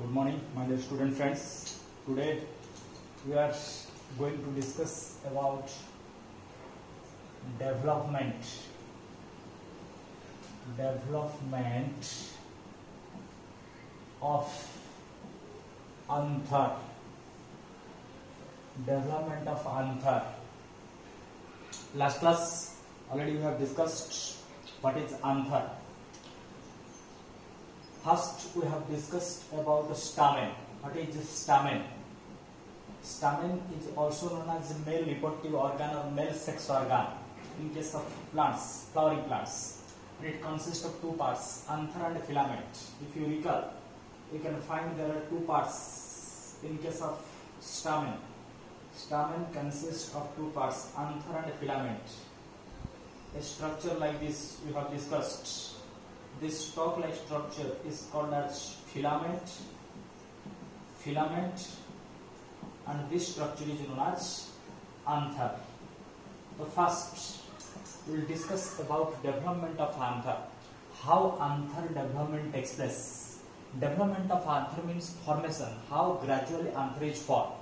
Good morning, my dear student friends. Today we are going to discuss about development of anther. Development of anther. Last class already we have discussed what is anther. First, we have discussed about the stamen. What is stamen? Stamen is also known as male reproductive organ or male sex organ in case of plants, flowering plants. And it consists of two parts, anther and filament. If you recall, you can find there are two parts in case of stamen. Stamen consists of two parts, anther and filament. A structure like this we have discussed. This stalk-like structure is called as filament, and this structure is known as anther. So first, we will discuss about development of anther. How anther development takes place. Development of anther means formation. How gradually anther is formed.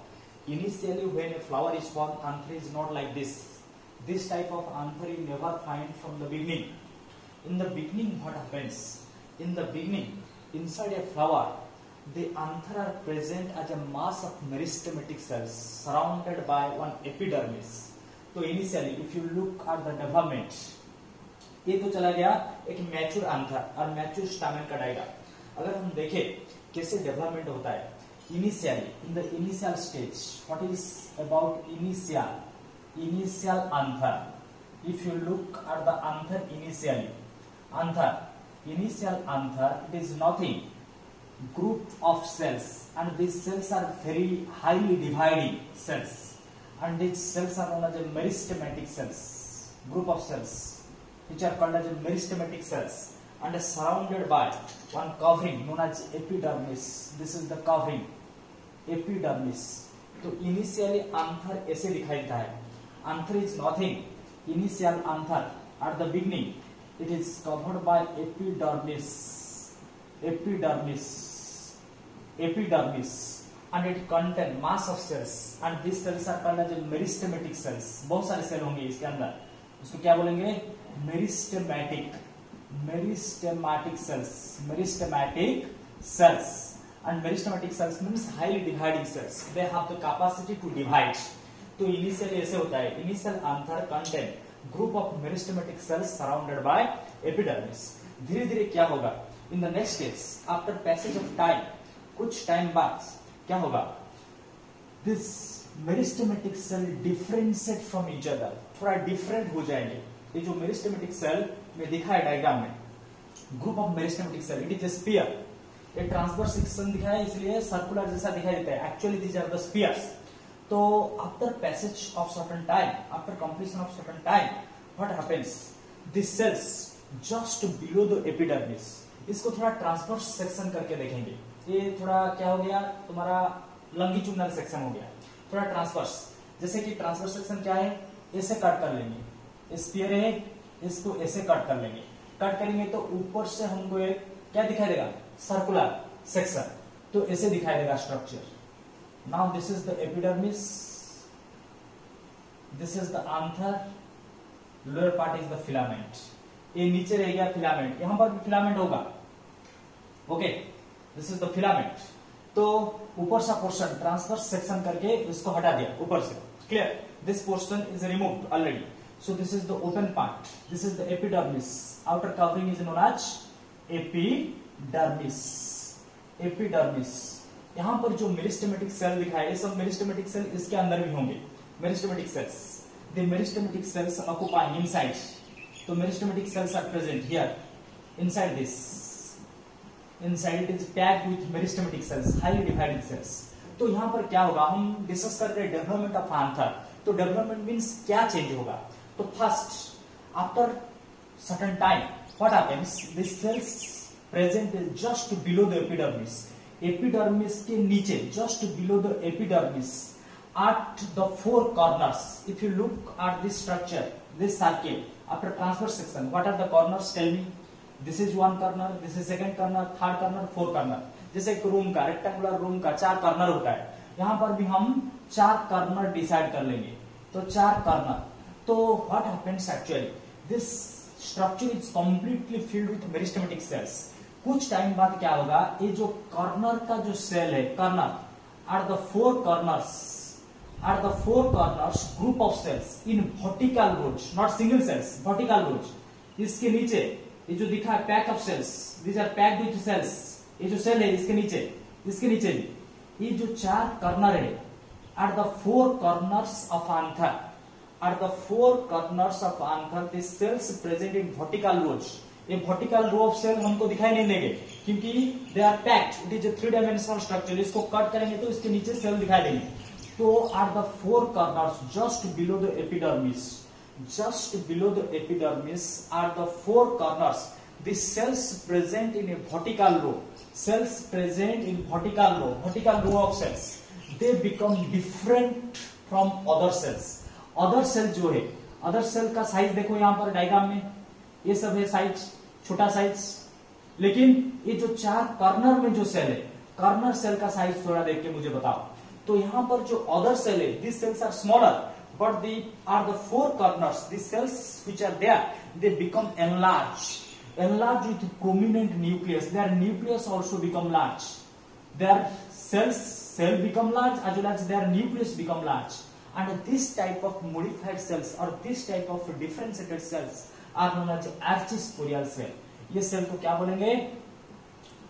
Initially, when a flower is formed, anther is not like this. This type of anther you never find from the beginning. In the beginning, what happens? In the beginning, inside a flower, the anther are present as a mass of meristematic cells surrounded by one epidermis. So initially, if you look at the development, ये तो चला गया एक mature anther और mature stamen का diagram. अगर हम देखें कैसे डेवलपमेंट होता है, initially in the initial stage, what is about initial anther? If you look at the anther initially. Initial anther, it is nothing, group of cells, and these cells are very highly dividing cells, and these cells are known as meristematic cells, group of cells which are called as meristematic cells, and are surrounded by one covering known as epidermis. This is the covering, epidermis. So initially anther ऐसे दिखाई देता है. Anther is nothing. Initial anther at the beginning, it is covered by epidermis, and it contains mass of cells, and these cells are called as meristematic cells. बहुत सारे cell होंगे इसके अंदर. उसको क्या बोलेंगे? meristematic cells. And meristematic cells means highly dividing cells. They have the capacity to divide. तो initially ऐसे होता है. Initial anther contain group of meristematic cells surrounded by epidermis. धीरे धीरे क्या होगा? In the next stage, after passage of time, कुछ time बाद क्या होगा? This meristematic cell differentiate from each other. थोड़ा different हो जाएंगे. ये जो meristematic cell में दिखा है डायग्राम में, group of meristematic cell, it is a sphere. एक ट्रांसवर्स सेक्शन दिखा है इसलिए सर्कुलर जैसा दिखाई देता है. Actually these are the spheres. So after passage of certain time, after completion of certain time, what happens? These cells just below the epidermis. इसको थोड़ा ट्रांसवर्स सेक्शन करके देखेंगे. ये थोड़ा क्या हो गया? तुम्हारा लंगीट्यूडनल सेक्शन हो गया. थोड़ा ट्रांसवर्स. जैसे कि ट्रांसवर्स सेक्शन क्या है? ऐसे कट कर लेंगे. स्फीयर है, इसको ऐसे कट कर लेंगे. कट करेंगे तो ऊपर से हमको एक क्या दिखाई देगा? Circular section. तो ऐसे दिखाई देगा structure. Now this is the epidermis, this is the anther, lower part is the filament. ये नीचे रह गया फिलामेंट, यहाँ पर भी फिलामेंट होगा. Okay, this is the filament. तो ऊपर सा पोर्शन ट्रांसवर्स सेक्शन करके इसको हटा दिया ऊपर से. Clear? This portion is removed already. So this is the open part. This is the epidermis. Outer covering is known as epidermis. यहाँ पर जो मेरिस्टेमेटिक सेल दिखा है, ये सब मेरिस्टेमेटिक सेल इसके अंदर भी होंगे. Meristematic cells, the meristematic cells occupying inside. तो meristematic cells are present here inside this. Inside it is packed with meristematic cells, highly divided cells. तो यहाँ पर क्या होगा? हम डिस्कस कर रहे हैं डेवलपमेंट ऑफ आंथर. तो डेवलपमेंट मीन्स क्या चेंज होगा? तो first, after certain time, what happens? This cells present just below the epidermis. Epidermis के नीचे, just below the epidermis, at the four corners. If you look at this structure, this circle, after transverse section, what are the corners? Tell me. This is one corner, this is second corner, third corner, fourth corner. जैसे एक room का, rectangular room का 4 corner होता है, यहाँ पर भी हम 4 कॉर्नर डिसाइड कर लेंगे, तो 4 कॉर्नर। तो what happens actually, this structure is completely filled with meristematic sales. कुछ टाइम बाद क्या होगा, ये जो कॉर्नर का जो सेल है, corner are the 4 corners group of cells in vertical rows, not single cells, vertical rows। इसके नीचे ये जो दिखा है pack of cells, these are packed with cells, ये जो सेल है इसके नीचे भी ये जो 4 कॉर्नर है are the 4 corners of anther, these cells present in vertical rows। ये वर्टिकल रो ऑफ सेल हमको दिखाई नहीं देंगे क्योंकि they are packed, it is a 3 dimensional structure. इसको कट करेंगे तो इसके नीचे सेल दिखाई देंगे। तो are the 4 corners just below the epidermis are the 4 corners, the cells present in a vertical row, vertical row of cells, they become different from other cells। Other cell जो है, other cell का size देखो यहाँ पर diagram में, ये सब है साइज, छोटा साइज, लेकिन ये जो 4 कॉर्नर में जो सेल है, कॉर्नर सेल का साइज थोड़ा देख के मुझे बताओ। तो यहाँ पर जो अदर सेल है, this cells are smaller but they are the 4 corners, the cells which are there they become enlarged with prominent nucleus, their nucleus also become large, their cell become large as well as their nucleus become large, and this type of modified cells or this type of differentiated cells are known as archisporial cell। ये cell को क्या बोलेंगे,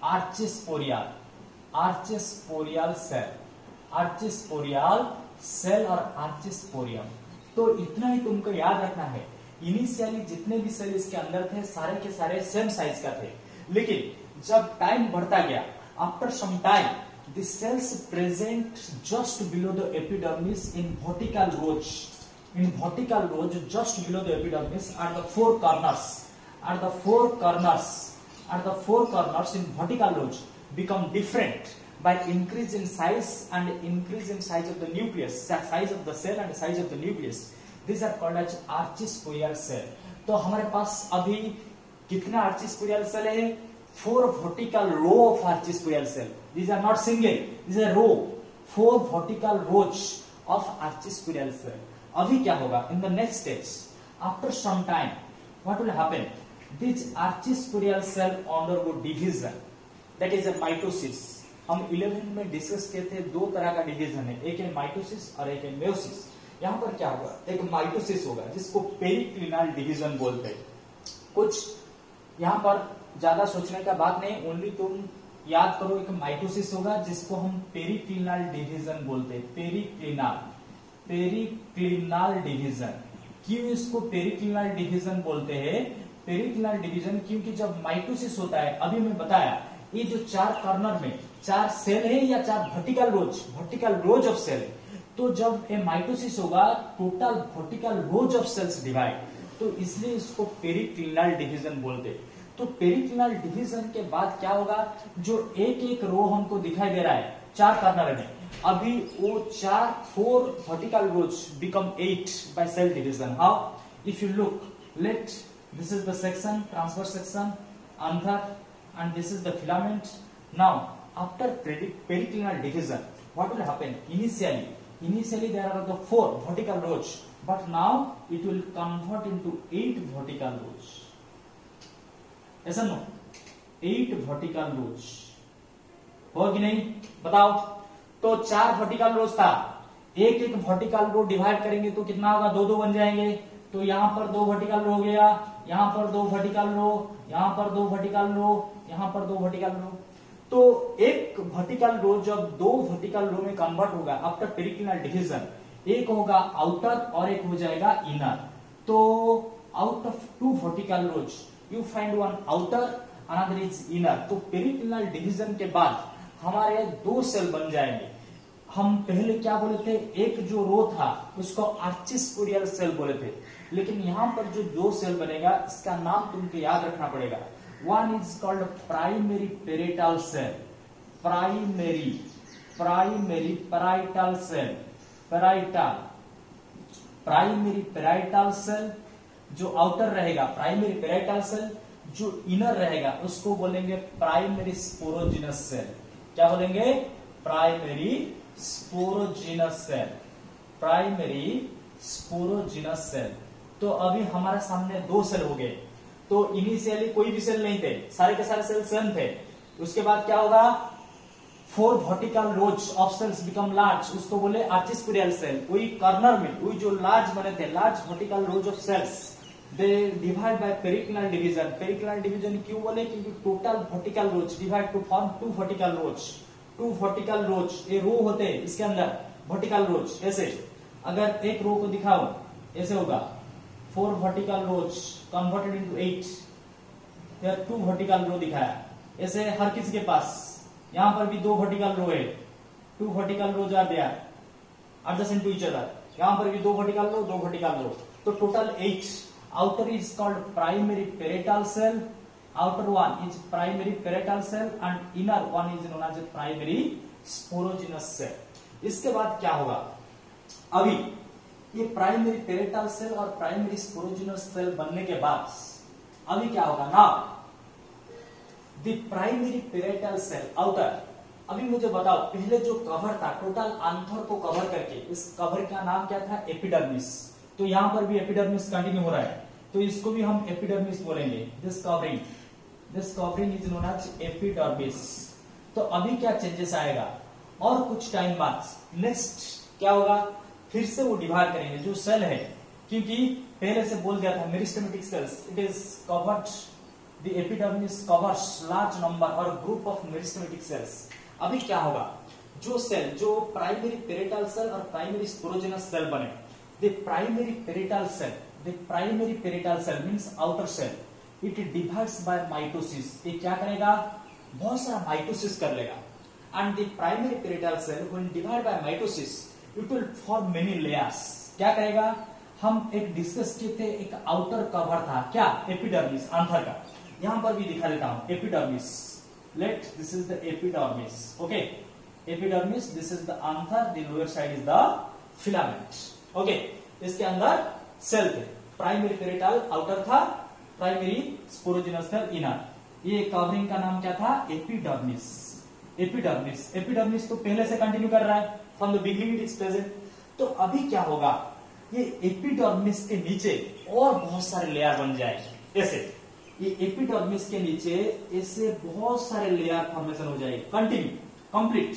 आर्चिस्पोरियल cell और आर्चिस्पोरियम। तो इतना ही तुमको याद रखना है, इनिशियली जितने भी सेल इसके अंदर थे सारे के सारे सेम साइज का थे, लेकिन जब टाइम बढ़ता गया, after some time the cells present just below the epidermis in vertical rows, just below the epidermis are the 4 corners, in vertical rows become different by increase in size and increase in size of the nucleus, size of the cell and size of the nucleus, these are called as archisporial cell। तो हमारे पास अभी कितना archisporial cell है, 4 vertical row of archisporial cell, these are not single, these are row, 4 vertical rows of archisporial cell। अभी क्या होगा, in the next stage after some time what will happen, this archisporial cell undergo division, that is a mitosis। हम 11 में discuss किए थे, 2 तरह का division है, एक है माइटोसिस और एक है मेयोसिस। यहाँ पर क्या होगा, एक माइटोसिस होगा जिसको पेरिक्लिनल डिवीजन बोलते हैं। कुछ यहाँ पर ज्यादा सोचने का बात नहीं, ओनली तुम याद करो, एक माइटोसिस होगा जिसको हम पेरिक्लिनल डिवीजन बोलते हैं। पेरिक्लिनल डिवीजन, क्यों इसको पेरिक्लिनल डिवीजन बोलते हैं, पेरिक्लिनल डिवीजन क्योंकि जब माइटोसिस होता है, अभी मैं बताया, ये जो 4 कॉर्नर में 4 सेल है या 4 वर्टिकल रोज ऑफ सेल, तो जब ये माइटोसिस होगा total vertical rows of cells divide, तो इसलिए इसको पेरिक्लिनल डिवीजन बोलते। तो पेरिक्लिनल डिवीजन के बाद क्या होगा, जो एक रो हमको दिखाई दे रहा है 4 कॉर्नर में, अभी वो 4 vertical rows become 8 by cell division. How, if you look, let this is the section, transverse section, anther, and this is the filament। Now after periclinal division what will happen, initially there are the 4 vertical rows, but now it will convert into 8 vertical rows, ऐसा no, 8 vertical rows हो कि नहीं बताओ। तो 4 vertical rows था, एक vertical row divide करेंगे तो कितना होगा, 2 बन जाएंगे। तो यहाँ पर 2 vertical row हो गया, यहाँ पर 2 vertical row, यहाँ पर 2 vertical row, यहाँ पर 2 vertical row। तो एक वर्टिकल रो जब 2 वर्टिकल रो में कन्वर्ट होगा आफ्टर पेरिक्लिनल डिवीजन, एक होगा आउटर और एक हो जाएगा इनर। तो out of 2 vertical rows you find one outer, another is inner. तो पेरिक्लिनल डिवीजन के बाद हमारे 2 सेल बन जाएंगे। हम पहले क्या बोले थे, एक जो रो था उसको आर्चिस्पोरियल सेल बोले थे, लेकिन यहाँ पर जो 2 सेल बनेगा इसका नाम तुमको याद रखना पड़ेगा। One is called primary parietal cell, primary parietal cell, primary parietal cell जो आउटर रहेगा प्राइमरी parietal cell, जो इनर रहेगा उसको बोलेंगे प्राइमरी स्पोरोजिनस सेल। क्या बोलेंगे? Primary sporogenous cell, primary sporogenous cell. तो अभी हमारे सामने दो सेल हो गए, तो इनिशियली कोई भी सेल नहीं थे, सारे के सारे सेल सेम थे। उसके बाद क्या होगा? 4 vertical rows of sales become large, उसको बोले आर्चिस्पिडियल सेल। वही कॉर्नर में वही जो लार्ज बने थे, large vertical rows of cells, they divide by periclinal division. Periclinal division क्यों बोले? क्योंकि total vertical rows divide to form 2 vertical rows. 2 vertical rows, ये रो होते हैं इसके अंदर वर्टिकल रोज। ऐसे अगर एक रो को दिखाओ ऐसे होगा, 4 वर्टिकल रोज कन्वर्टेड इनटू 8, या 2 वर्टिकल रो दिखाया। ऐसे हर किसी के पास, यहां पर भी 2 वर्टिकल रो है, 2 vertical rows are there adjacent to each other। यहां पर भी 2 वर्टिकल रो, 2 वर्टिकल रो, तो total 8। Outer is called primary parietal cell, outer one is primary parietal cell and inner one is known as a primary sporogenous cell। इसके बाद क्या होगा? अभी ये प्राइमरी पेरेटल सेल और प्राइमरी स्पोरोजिनस सेल बनने के बाद अभी क्या होगा ना? The primary parietal cell outer. अभी मुझे बताओ, पहले जो कवर था टोटल आंथर को कवर करके, इस कवर का नाम क्या था? एपिडर्मिस। तो यहां पर भी एपिडर्मिस कंटिन्यू हो रहा है, तो इसको भी हम एपिडर्मिस बोलेंगे। This covering is known as epidermis. तो अभी क्या चेंजेस आएगा? और कुछ टाइम बाद नेक्स्ट क्या होगा? फिर से वो डिवाइड करेंगे जो सेल है, क्योंकि पहले से बोल दिया था meristematic cells, it is covered, the epidermis covers large number और ग्रुप ऑफ मेरिस्टेमेटिक सेल्स। अभी क्या होगा? जो सेल, जो प्राइमरी पेरेटल सेल और प्राइमरी स्पोरोजिनस सेल बने, the primary parietal cell means outer cell, it divides by mitosis. ये क्या करेगा? बहुत सारा माइटोसिस कर लेगा। And the primary parietal cell when divide by mitosis it will form many layers. क्या करेगा? हम एक डिस्कस किए थे, एक आउटर कवर था क्या? एपिडर्मिस, आंथर का। यहां पर भी दिखा देता हूं epidermis. Let this is the epidermis, okay. Epidermis, this is the anther, the lower side is the filament, okay. इसके अंदर सेल थे, प्राइमरी पेरेटल आउटर था, प्राइमरी स्पोरोजिनस सेल इनर। ये कवरिंग का नाम क्या था? एपिडर्मिस। एपिडर्मिस तो पहले से कंटिन्यू कर रहा है, from the beginning it is present. तो अभी क्या होगा? ये एपिडर्मिस के नीचे और बहुत सारे लेयर बन जाएंगे। ऐसे ये एपिडर्मिस के नीचे ऐसे बहुत सारे लेयर फॉर्मेशन हो जाएगी, कंटिन्यू, कंप्लीट,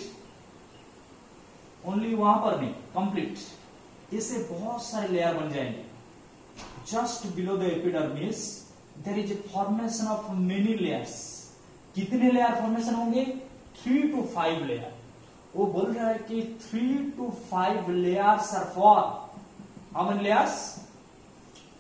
ओनली वहां पर नहीं, कंप्लीट। ऐसे बहुत सारे लेयर बन जाएंगे। Just below the epidermis there is a formation of many layers. कितने लेयर फॉर्मेशन होंगे? 3 to 5 लेयर। वो बोल रहा है कि 3 to 5 layers are for how many layers?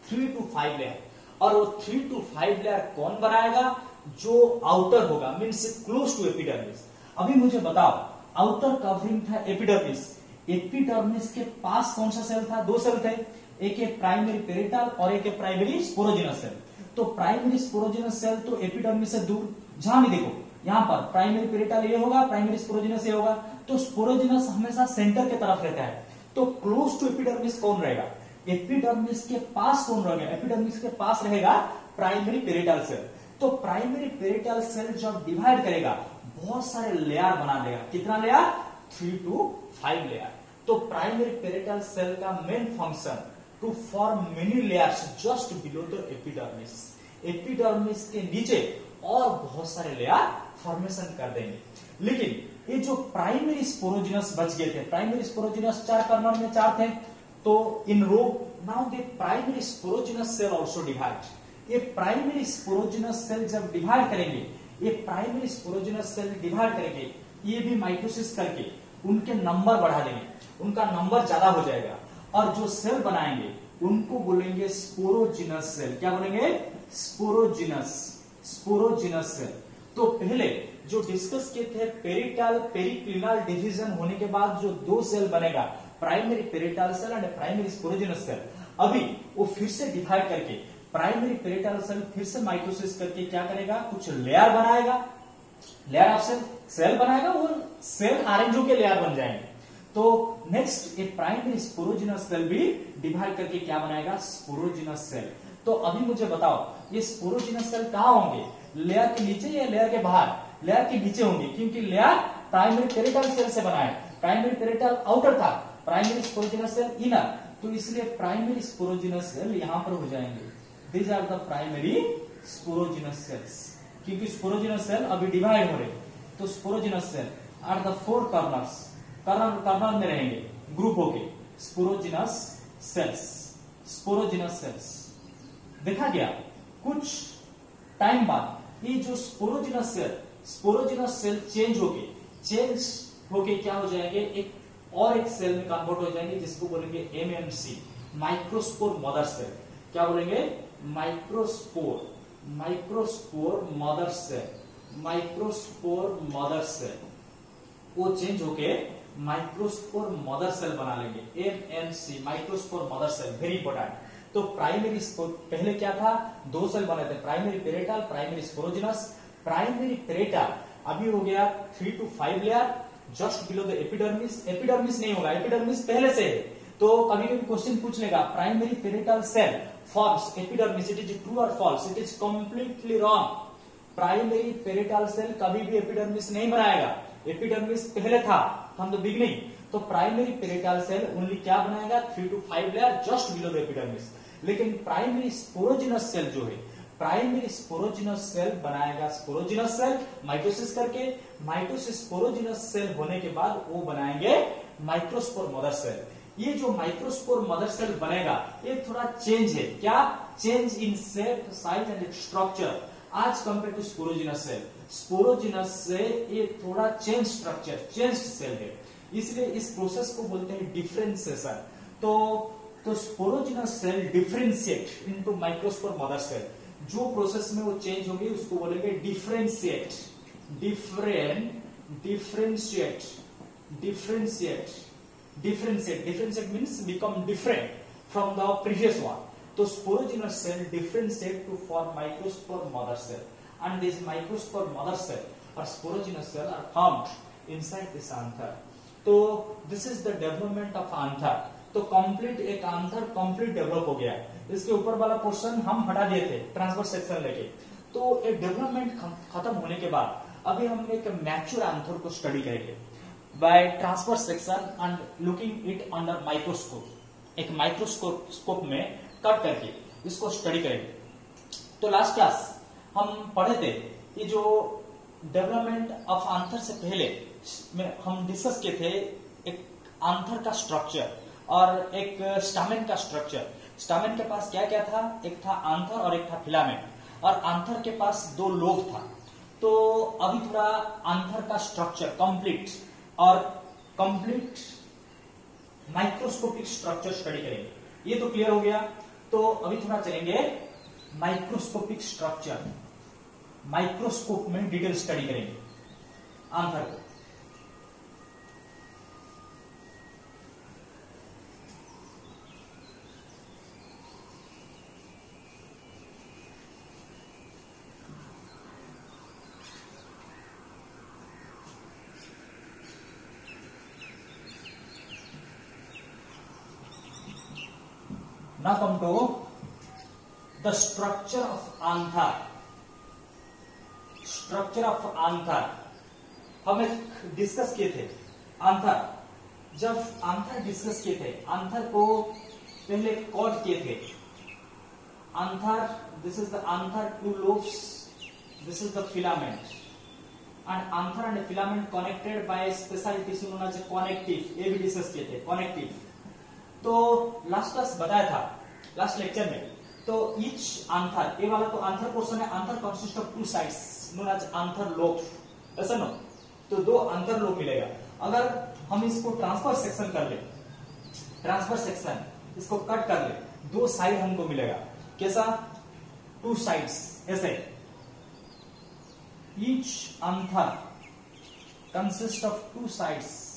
3 to 5 layer. और वो 3 to 5 लेयर कौन बनाएगा? जो आउटर होगा, मीन्स क्लोज टू एपिडर्मिस। अभी मुझे बताओ, आउटर कवरिंग था एपिडर्मिस, एपिडर्मिस के पास कौन सा सेल था? 2 सेल थे, एक है प्राइमरी पेरेटल और एक है प्राइमरी स्पोरोजिनस सेल। तो प्राइमरी स्पोरोजिनस सेल तो एपिडर्मिस से दूर, जहां भी देखो यहां पर प्राइमरी पेरेटल ये होगा, प्राइमरी स्पोरोजिनस ये होगा, तो स्पोरोजिनस हमेशा सेंटर के तरफ रहता है। तो क्लोज टू एपिडर्मिस कौन रहेगा? एपिडर्मिस के पास कौन रहेगा? एपिडर्मिस के पास रहेगा प्राइमरी पेरेटल सेल। तो प्राइमरी पेरेटल सेल जब डिवाइड करेगा बहुत सारे लेयर बना देगा। कितना लेयर? 3 to 5 layer. तो प्राइमरी पेरेटल सेल का main function to form many layers just below the epidermis. Epidermis के नीचे और बहुत सारे लेयर फॉर्मेशन कर देंगे। लेकिन ये जो प्राइमरी स्पोरोजिनस बच गए थे, प्राइमरी स्पोरोजिनस 4 कॉर्नर में 4 थे, तो in row now the primary sporogenous cell also divide. ये प्राइमरी स्पोरोजिनस सेल जब डिवाइड करेंगे, ये प्राइमरी स्पोरोजिनस सेल डिवाइड करेंगे, ये भी माइटोसिस करके उनके नंबर बढ़ा देंगे, उनका नंबर ज्यादा हो जाएगा, और जो सेल बनाएंगे उनको बोलेंगे स्पोरोजिनस सेल। क्या बोलेंगे? Sporogenous cell. तो पहले जो डिस्कस किए थे पेरिक्लिनल डिवीजन होने के बाद जो 2 सेल बनेगा, primary parietal cell and primary sporogenous cell, अभी वो फिर से डिवाइड करके प्राइमरी पेरेटल सेल फिर से माइटोसिस करके क्या करेगा? कुछ लेयर बनाएगा, लेयर ऑफ सेल बनाएगा, वो सेल आरएनए के लेयर बन जाएंगे। तो नेक्स्ट एक प्राइमरी स्पोरोजिनस सेल भी डिवाइड करके क्या बनाएगा? Sporogenous cell. तो अभी मुझे बताओ, ये स्पोरोजिनस सेल कहां होंगे? लेयर के नीचे या लेयर के बाहर? लेयर के नीचे होंगे, क्योंकि लेयर प्राइमरी पेरिटल सेल से बना है, प्राइमरी पेरिटल आउटर था, प्राइमरी स्पोरोजिनस सेल इनर, तो इसलिए प्राइमरी स्पोरोजिनस सेल यहां पर हो जाएंगे। These are the primary sporogenous cells, क्योंकि स्पोरोजिनस सेल अभी डिवाइड हो रहे, तो sporogenous cell are the 4 kernels, kernel में रहेंगे ग्रुप होके स्पोरोजिनस सेल्स, स्पोरोजिनस सेल्स। देखा गया कुछ टाइम बाद ये जो स्पोरोजिनस सेल चेंज होके क्या हो जाएंगे, एक और एक सेल में कन्वर्ट हो जाएंगे, जिसको बोलेंगे एमएमसी, माइक्रोस्पोर मदर सेल। क्या बोलेंगे, माइक्रोस्पोर मदर सेल, वो चेंज होके माइक्रोस्पोर मदर सेल बना लेंगे, MMC, microspore mother cell. Very important. तो प्राइमरी पहले क्या था, 2 सेल बने थे, primary parietal, primary sporogenous. Primary parietal अभी हो गया 3 to 5 layer just below the epidermis. Epidermis नहीं होगा, एपिडर्मिस पहले से है, तो कभी कभी क्वेश्चन पूछ लेगा primary parietal cell forms epidermis, it is true और false? It is completely wrong. Primary parietal cell कभी भी एपिडर्मिस नहीं बनाएगा, एपिडर्मिस पहले था फ्रॉम द बिगिनिंग। तो प्राइमरी पेरिटल सेल ओनली क्या बनाएगा, 3 to 5 layer just below the epidermis. लेकिन प्राइमरी स्पोरोजिनस सेल जो है, प्राइमरी स्पोरोजिनस सेल बनाएगा स्पोरोजिनस सेल माइटोसिस करके, माइटोसिस स्पोरोजिनस सेल होने के बाद वो बनाएंगे माइक्रोस्पोर मदर सेल। ये जो माइक्रोस्पोर मदर सेल बनेगा ये थोड़ा चेंज है, क्या change in shape, size and structure as compare to sporogenous cell. Sporogenous से ये थोड़ा चेंज स्ट्रक्चर, चेंज सेल है, इसलिए इस प्रोसेस को बोलते हैं डिफरेंशिएशन। तो sporogenous cell differentiate into microspore mother cell, जो प्रोसेस में वो चेंज होगी उसको बोलेंगे differentiate, differentiate means become different from the previous one. तो sporogenous cell differentiate to form microspore mother cell, and this microspore mother cell or sporogenous cell are formed inside this anther. तो this is the development of anther। तो complete एक आंथर complete develop हो गया। इसके ऊपर वाला portion हम हटा दिए थे ट्रांसवर्स सेक्शन लेके, तो एक डेवलपमेंट खत्म होने के बाद अभी हम एक मैच्योर आंथर को स्टडी करेंगे by transverse section and looking it under microscope. एक माइक्रोस्कोप में कट करके इसको स्टडी करेंगे। तो लास्ट क्लास हम पढ़े थे ये जो डेवलपमेंट ऑफ आंथर से पहले में हम डिस्कस किए थे एक आंथर का स्ट्रक्चर और एक स्टामेन का स्ट्रक्चर। स्टामेन के पास क्या क्या था, एक था आंथर और एक था फिलामेंट, और आंथर के पास 2 लोब था। तो अभी थोड़ा आंथर का स्ट्रक्चर कंप्लीट और कंप्लीट माइक्रोस्कोपिक स्ट्रक्चर स्टडी करेंगे। ये तो क्लियर हो गया। तो अभी थोड़ा चलेंगे माइक्रोस्कोपिक स्ट्रक्चर, माइक्रोस्कोप में डिटेल स्टडी करेंगे आंथर को। Now come to the structure of anther। Structure of anther हम एक डिस्कस किए थे। आंथर, जब आंथर डिस्कस किए थे, आंथर को पहले कॉर्ड किए थे। Anther, this is the anther, 2 lobes, this is the filament, and anther and filament connected by special tissue known as connective। ये भी डिस्कस किए थे कनेक्टिव। तो लास्ट क्लास बताया था, लास्ट लेक्चर में। तो ईच आंथर, ये वाला तो आंथर पोर्शन है, anther consist of 2 sides known as anther lobe, ऐसा ना। तो 2 आंथर लोब मिलेगा। अगर हम इसको ट्रांसफर सेक्शन कर ले, ट्रांसफर सेक्शन इसको कट कर ले, 2 साइड हमको मिलेगा। कैसा, 2 साइड्स ऐसे। Each anther consist of 2 sides.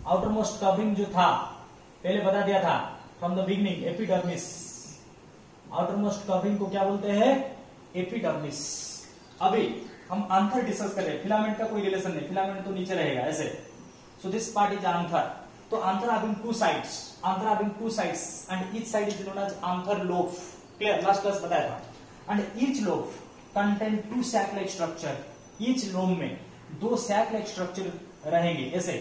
Outermost covering जो था पहले बता दिया था from the beginning, epidermis. Outermost covering को क्या बोलते हैं? एपिडर्मिस। अभी हम आंथर डिस्कस कर रहे हैं, फिलामेंट का कोई रिलेशन नहीं, फिलामेंट तो नीचे रहेगा ऐसे। So this part is anther. तो anther having two sides, anther having two sides and each side is known as anther lobe. Clear? Last class बताया था। And each lobe contain two sac like structure. Each lobe में दो sac like structure रहेंगे ऐसे।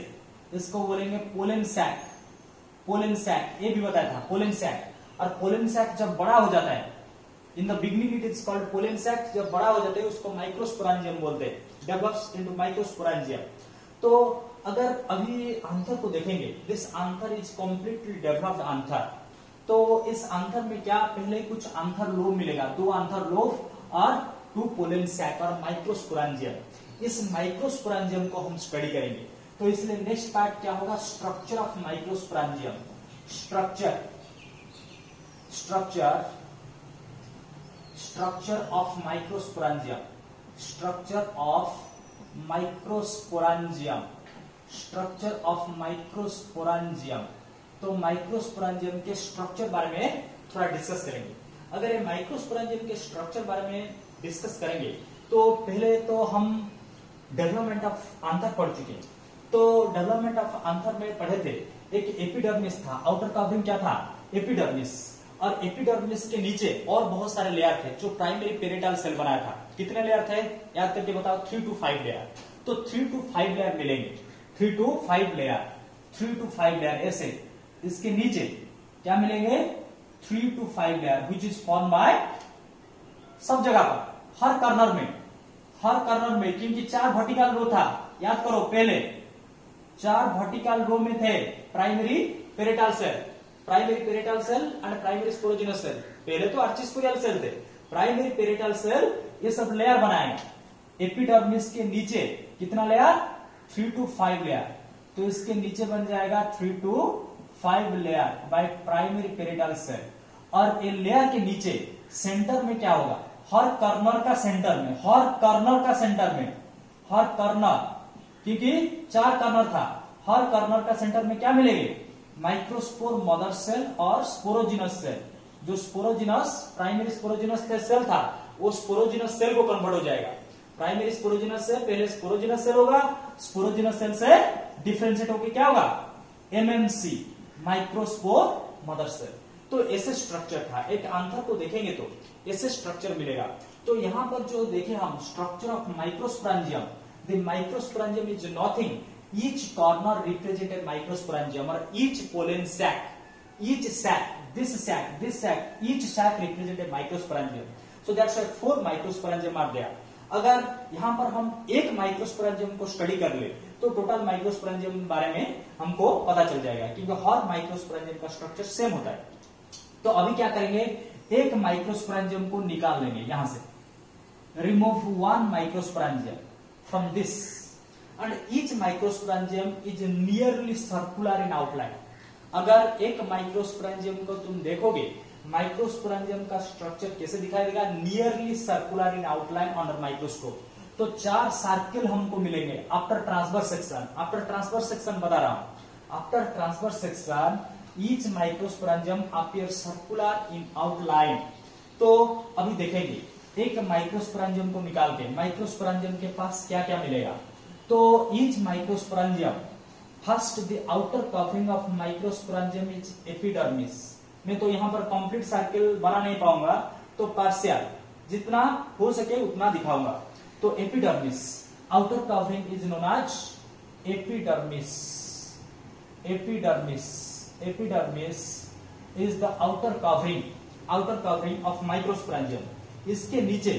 इसको बोलेंगे pollen sac. Pollen sac ये भी बताया था, पोलन सैक। और पोलन सैक जब बड़ा हो जाता है, in the beginning it is called pollen sac, जब बड़ा हो जाता है उसको माइक्रोस्पोरेंजियम बोलते हैं, डेवलप्स इनटू माइक्रोस्पोरेंजियम। तो अगर अभी आंथर को देखेंगे, दिस आंथर इज कंप्लीटली डेवलप्ड आंथर। तो इस आंथर में क्या, पहले कुछ आंथर लोब मिलेगा, दो आंथर लोब और टू पोलन सैक और माइक्रोस्पोरेंजियम। इस माइक्रोस्पोरेंजियम को हम स्टडी करेंगे। तो इसलिए नेक्स्ट पार्ट क्या होगा? Structure of microsporangium. Structure structure structure of microsporangium. Structure of microsporangium. Structure of microsporangium. तो माइक्रोस्पोरेंजियम के स्ट्रक्चर बारे में थोड़ा डिस्कस करेंगे। अगर ये माइक्रोस्पोरेंजियम के स्ट्रक्चर बारे में डिस्कस करेंगे तो पहले तो हम डेवलपमेंट ऑफ आंथर पढ़ चुके हैं। तो डेवलपमेंट ऑफ आंथर में पढ़े थे, एक एपिडर्मिस था, आउटर कवरिंग क्या था? एपिडर्मिस। और एपिडर्मिस के नीचे और बहुत सारे लेयर थे जो प्राइमरी पेरिटल सेल बनाया था। कितने लेयर थे? याद करके बताओ। 3 to 5 लेयर। तो 3 to 5 लेयर मिलेंगे, 3 to 5 लेयर, 3 to 5 लेयर ऐसे। इसके नीचे क्या मिलेंगे? 3 to 5 layer which is form by, सब जगह पर, हर कॉर्नर में, हर कॉर्नर में, क्योंकि 4 वर्टिकल रो था। याद करो, पहले 4 वर्टिकल रो में थे primary parietal cell, primary parietal cell and primary sporogenous cell. पहले तो आर्चिस्पोरियल सेल थे, प्राइमरी पेरिटल सेल, ये सब लेयर बनाए। एपिडर्मिस के नीचे कितना लेयर? 3 to 5 layer. तो इसके नीचे बन जाएगा 3 to 5 layer by primary parietal cell. और ये लेयर के नीचे सेंटर में क्या होगा? हर कॉर्नर का सेंटर में, हर कॉर्नर का सेंटर में, हर कॉर्नर, क्योंकि 4 कॉर्नर था, हर कॉर्नर का सेंटर में क्या मिलेंगे? माइक्रोस्पोर मदर सेल और स्पोरोजिनस सेल। जो स्पोरोजिनस, प्राइमरी स्पोरोजिनस सेल था, वो स्पोरोजिनस सेल को कन्वर्ट हो जाएगा। प्राइमरी स्पोरोजिनस सेल पहले स्पोरोजिनस सेल होगा, स्पोरोजिनस सेल से डिफरेंशिएट होकर क्या होगा? MMC, microspore mother cell. तो ऐसे स्ट्रक्चर था। एक आंथर को देखेंगे तो ऐसे स्ट्रक्चर मिलेगा। तो यहां पर जो देखे हम structure of microsporangium, the microsporangium is nothing, each corner represented microsporangium और each pollen sac, each sac, this sac, this sac, each sac represented microsporangium. So that's why 4 microsporangium are there. अगर यहां पर हम एक माइक्रोस्पोरेंजियम को study कर ले तो टोटल माइक्रोस्पोरेंजियम बारे में हमको पता चल जाएगा, क्योंकि हर माइक्रोस्पोरेंजियम का स्ट्रक्चर सेम होता है। तो अभी क्या करेंगे? एक माइक्रोस्पोरेंजियम को निकाल लेंगे यहां से। Remove 1 microsporangium from this and each microsporangium is nearly circular in outline. अगर एक माइक्रोस्पोरेंजियम को तुम देखोगे, माइक्रोस्पोरेंजियम का स्ट्रक्चर कैसे दिखाई देगा? Nearly circular in outline under microscope. तो 4 सर्किल हमको मिलेंगे after transverse section. After transverse section बता रहा हूं, after transverse section each microsporangium appear circular in outline. तो अभी देखेंगे एक माइक्रोस्पोरेंजियम को निकाल के, माइक्रोस्पोरेंजियम के पास क्या क्या मिलेगा? तो each microsporangium, first the outer covering of microsporangium is epidermis. मैं तो यहां पर कंप्लीट सर्किल बना नहीं पाऊंगा, तो पार्शियल, जितना हो सके उतना दिखाऊंगा। तो epidermis, outer covering is known as epidermis. Epidermis, epidermis is the outer covering of microsporangium. इसके नीचे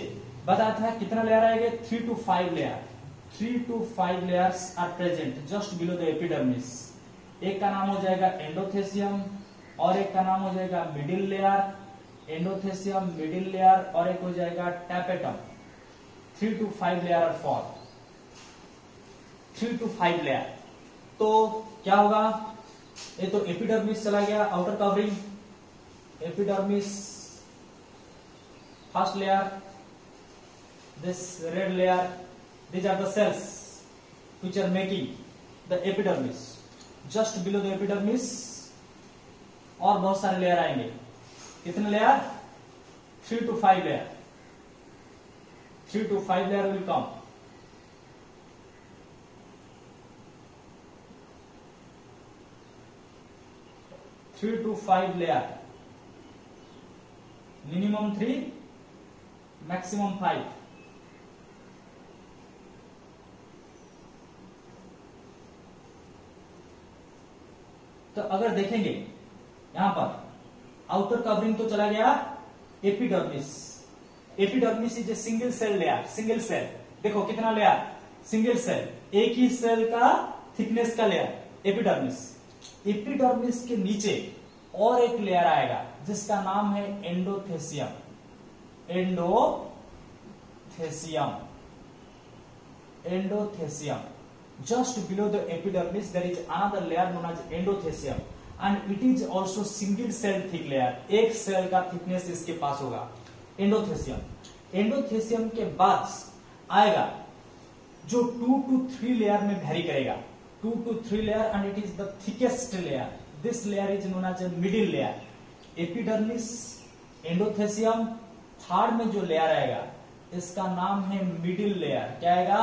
बताया था कितना लेयर आएंगे? 3 to 5 layer. 3 to 5 layers are present just below the epidermis. एक का नाम हो जाएगा एंडोथेसियम और एक का नाम हो जाएगा middle layer, endothecium, middle layer, और एक हो जाएगा tapetum. 3 to 5 layer are form, 3 to 5 layer. तो क्या होगा? ये तो एपिडर्मिस चला गया, outer covering, epidermis first layer, this red layer, these are the cells which are making the epidermis. Just below the epidermis और बहुत सारे लेयर आएंगे। कितने layer? 3 to 5 layer. 3 to 5 layer will come. Three to 5 layer, minimum 3, maximum 5। तो अगर देखेंगे यहां पर आउटर कवरिंग तो चला गया epidermis. Epidermis is a single cell layer. Single cell, देखो कितना लेयर? सिंगल सेल, एक ही सेल का थिकनेस का लेयर एपिडर्मिस। एपिडर्मिस के नीचे और एक लेयर आएगा जिसका नाम है endothecium. Endothecium just below the epidermis there is another layer known as endothecium and it is also single cell thick layer। एक सेल का थिकनेस इसके पास होगा एंडोथेसियम। एंडोथेसियम के बाद आएगा जो 2 to 3 लेयर में वेरी करेगा, 2 to 3 layer and it is the thickest layer. This layer is known as a middle layer. Epidermis, endothecium, third में जो लेयर आएगा इसका नाम है मिडिल लेयर। क्या आएगा?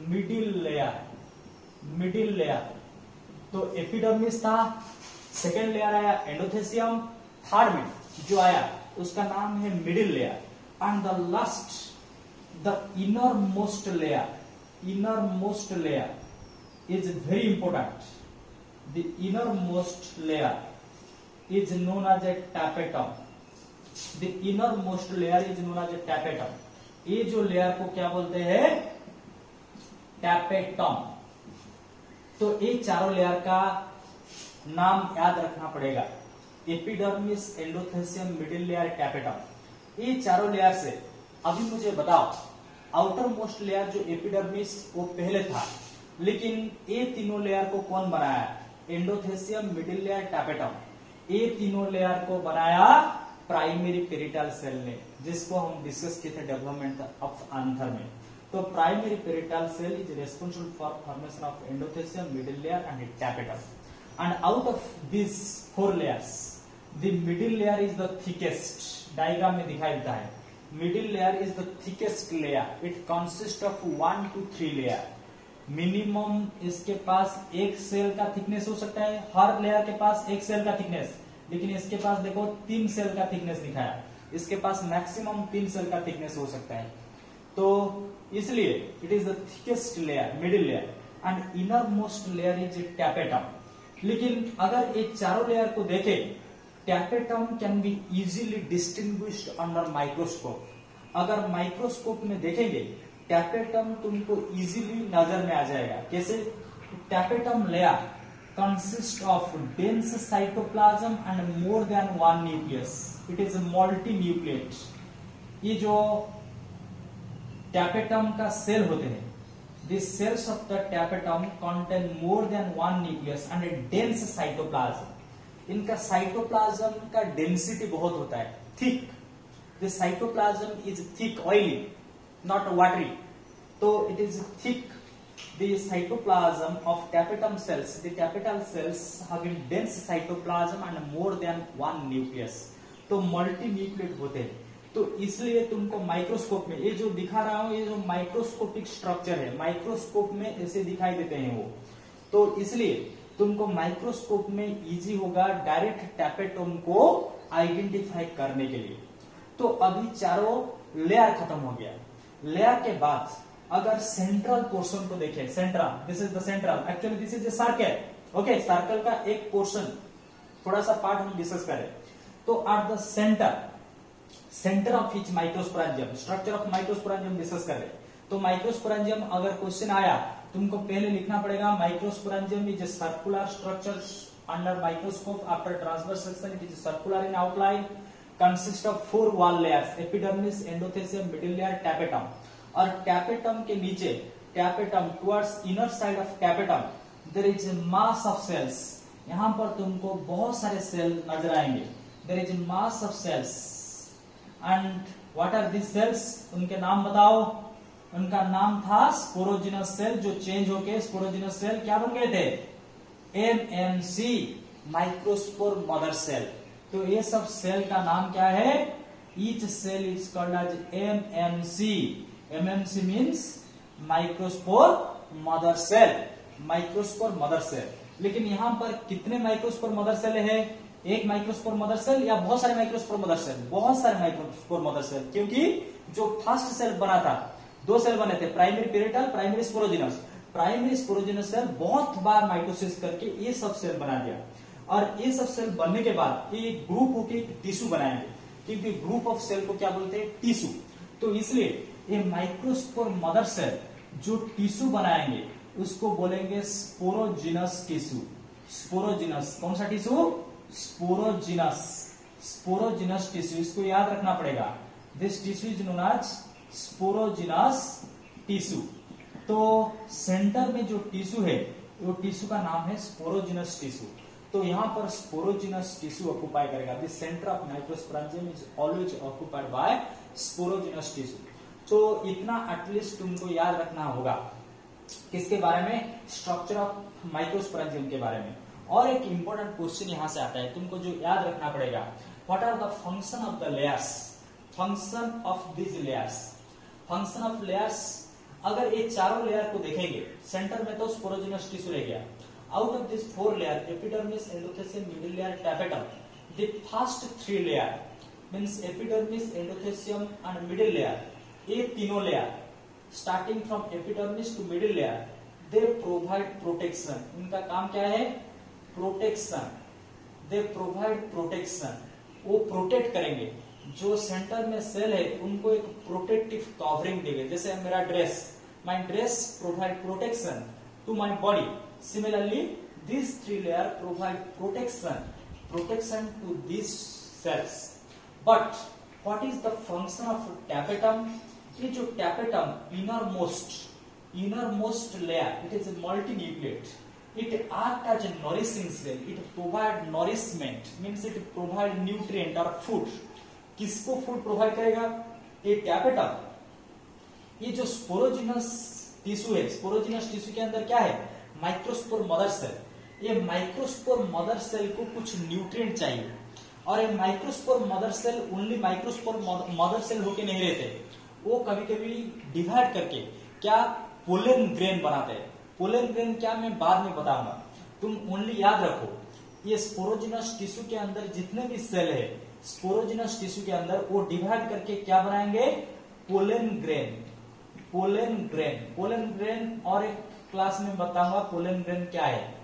Middle layer. मिडिल लेयर तो एपिडर्मिस था, सेकेंड लेयर आया एंडोथेसियम, थर्ड में जो आया उसका नाम है middle layer and the last the inner most layer. Inner most layer is very important. The inner most layer is known as a tapetum. The inner most layer is known as a tapetum. ये जो layer को क्या बोलते हैं? Tapetum. तो ये चारों layer का नाम याद रखना पड़ेगा, epidermis, endothecium, middle layer, tapetum. ये चारों लेयर से अभी मुझे बताओ, आउटर मोस्ट लेयर जो एपिडर्मिस वो पहले था, लेकिन ये तीनों लेयर को कौन बनाया? Endothecium, middle layer, tapetum. ये तीनों लेयर को बनाया प्राइमरी पेरिटल सेल ने, जिसको हम डिस्कस किए थे डेवलपमेंट ऑफ आंथर में। तो primary parietal cell is responsible for formation of endothecium, middle layer and tapetum. And out of this 4 layers the middle layer is the thickest. Diagram में दिखाई देता है middle layer is the thickest layer. It consist of 1 to 3 layer. Minimum इसके पास एक cell का thickness हो सकता है, हर लेयर के पास एक सेल का थिकनेस, लेकिन इसके पास देखो 3 सेल का थिकनेस दिखाया। इसके पास मैक्सिमम 3 सेल का थिकनेस हो सकता है। तो इसलिए it is the thickest layer, middle layer and inner most layer is tapetum. लेकिन अगर ये चारों लेयर को देखें, tapetum can be easily distinguished under microscope. अगर माइक्रोस्कोप में देखेंगे टैपेटम तुमको इजीली नजर में आ जाएगा। कैसे? Tapetum layer consist of dense cytoplasm and more than 1 nucleus. It is multi nucleate. ये जो टैपेटम का सेल होते हैं, the cells of the tapetum contain more than 1 nucleus and a dense cytoplasm। इनका साइटोप्लाज्म का डेंसिटी बहुत होता है, thick. the cytoplasm is thick, oily, not watery, तो it is thick। the cytoplasm of tapetum cells, the tapetal cells having dense cytoplasm and more than 1 nucleus, तो multi nucleate होते हैं। तो इसलिए तुमको माइक्रोस्कोप में ये जो दिखा रहा हूं, ये जो माइक्रोस्कोपिक स्ट्रक्चर है, माइक्रोस्कोप में ऐसे दिखाई देते हैं वो। तो इसलिए तुमको माइक्रोस्कोप में इजी होगा डायरेक्ट टैपेटम को आइडेंटिफाई करने के लिए। तो अभी चारों लेयर खत्म हो गया। लेयर के बाद अगर सेंट्रल पोर्शन को देखें, central, this is the central, actually this is a circle. Okay, circle का एक पोर्शन, थोड़ा सा पार्ट हम डिस्कस करें। तो at the centre of each microsporangium, structure of microsporangium discuss कर रहे। तो माइक्रोस्पोरेंजियम अगर क्वेश्चन आया, तुमको पहले लिखना पड़ेगा microsporangium is a circular structure under microscope after transverse section. It is circular in outline, consist of 4 wall layers, epidermis, endothecium, middle layer, tapetum. और टैपेटम के नीचे, tapetum towards inner side of tapetum there is a mass of cells. यहां पर तुमको बहुत सारे cell नजर आएंगे। There is a mass of cells and what are this cells? उनके नाम बताओ। उनका नाम था स्पोरोजिनस सेल, जो चेंज होके स्पोरोजिनस सेल क्या बन गए थे? MMC। Microspore mother cell. तो ये सब सेल का नाम क्या है? Each cell is called as MMC. MMC means microspore mother cell, microspore mother cell. लेकिन यहाँ पर कितने माइक्रोस्पोर मदर सेल है? एक माइक्रोस्पोर मदर सेल या बहुत सारे माइक्रोस्पोर मदर सेल? बहुत सारे माइक्रोस्पोर मदर सेल, क्योंकि जो फर्स्ट सेल बना था, दो सेल बने थे, primary parietal, primary sporogenous. Primary sporogenous cell बहुत बार माइटोसिस करके ये सब सेल बना दिया, और ये सब सेल बनने के बाद ये ग्रुप होके एक टिश्यू बनाएंगे, क्योंकि ग्रुप ऑफ सेल को क्या बोलते हैं? टिश्यू। तो इसलिए ये माइक्रोस्पोर मदर सेल जो टिश्यू बनाएंगे उसको बोलेंगे स्पोरोजिनस टिश्यू। स्पोरोजिनस, कौन सा टिश्यू? Sporogenous, sporogenous tissue. इसको याद रखना पड़ेगा। This tissue is known as sporogenous tissue. तो सेंटर में जो टिश्यू है वो टिश्यू का नाम है स्पोरोजिनस टिश्यू। तो यहाँ पर स्पोरोजिनस टिश्यू ऑक्युपाई करेगा। The centre of microsporangium is always occupied by sporogenous tissue. तो इतना एटलीस्ट तुमको याद रखना होगा किसके बारे में? स्ट्रक्चर ऑफ माइक्रोस्पोरेंजियम के बारे में। और एक इंपॉर्टेंट क्वेश्चन यहां से आता है, तुमको जो याद रखना पड़ेगा, what are the function of the layers? Function of this layers. Function of layers, अगर ये चारों लेयर को देखेंगे, सेंटर में तो स्पोरोजिनस टिश्यू रह गया। Out of this 4 layer, epidermis, endothelium, middle layer, tapetum, the first 3 layer means epidermis, endothelium and middle layer, ये तीनों layer starting from epidermis to middle layer, they provide protection. इनका काम क्या है? प्रोटेक्शन। दे प्रोवाइड प्रोटेक्शन, वो protect करेंगे। जो centre में सेल है उनको एक प्रोटेक्टिव कवरिंग देंगे। जैसे मेरा dress, my dress provide protection to my body. Similarly these 3 layer provide protection to these cells. But what is the function of tapetum? ये जो tapetum innermost layer, it is a multinucleate. It act as a nourishing cell. It provide nourishment, means it provide nutrient or food. किसको food provide करेगा? ये tapetum। ये जो sporogenous tissue है, sporogenous tissue के अंदर क्या है? Microspore mother cell. ये माइक्रोस्पोर मदर सेल को कुछ न्यूट्रिएंट चाहिए, और ये microspore mother cell only microspore mother cell होके नहीं रहते, वो कभी कभी डिवाइड करके क्या पोलन ग्रेन बनाते हैं। पोलन ग्रेन क्या, मैं बाद में बताऊंगा, तुम ओनली याद रखो। ये स्पोरोजिनस टिश्यू के अंदर जितने भी सेल है, स्पोरोजिनस टिश्यू के अंदर वो डिवाइड करके क्या बनाएंगे? Pollen grain. Pollen grain, pollen grain और एक क्लास में बताऊंगा पोलन ग्रेन क्या है,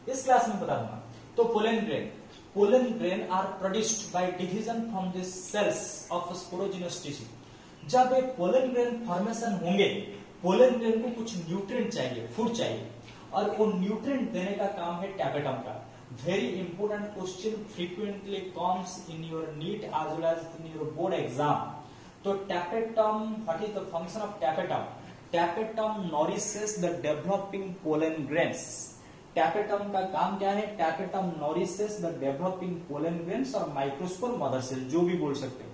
इस क्लास में बताऊंगा। तो pollen grain are produced by division from this cells of sporogenous tissue. जब ये पोलन ग्रेन फॉर्मेशन होंगे, पोलन ग्रेन को कुछ न्यूट्रिएंट चाहिए, फूड चाहिए, और वो न्यूट्रिएंट देने का काम है टैपेटम का। Very important question frequently comes in your NEET as well as in your board exam. तो tapetum, what is the function of tapetum? Tapetum nourishes the developing pollen grains. Tapetum का काम क्या है? Tapetum nourishes the developing pollen grains और microspore mother cell, जो भी बोल सकते हो,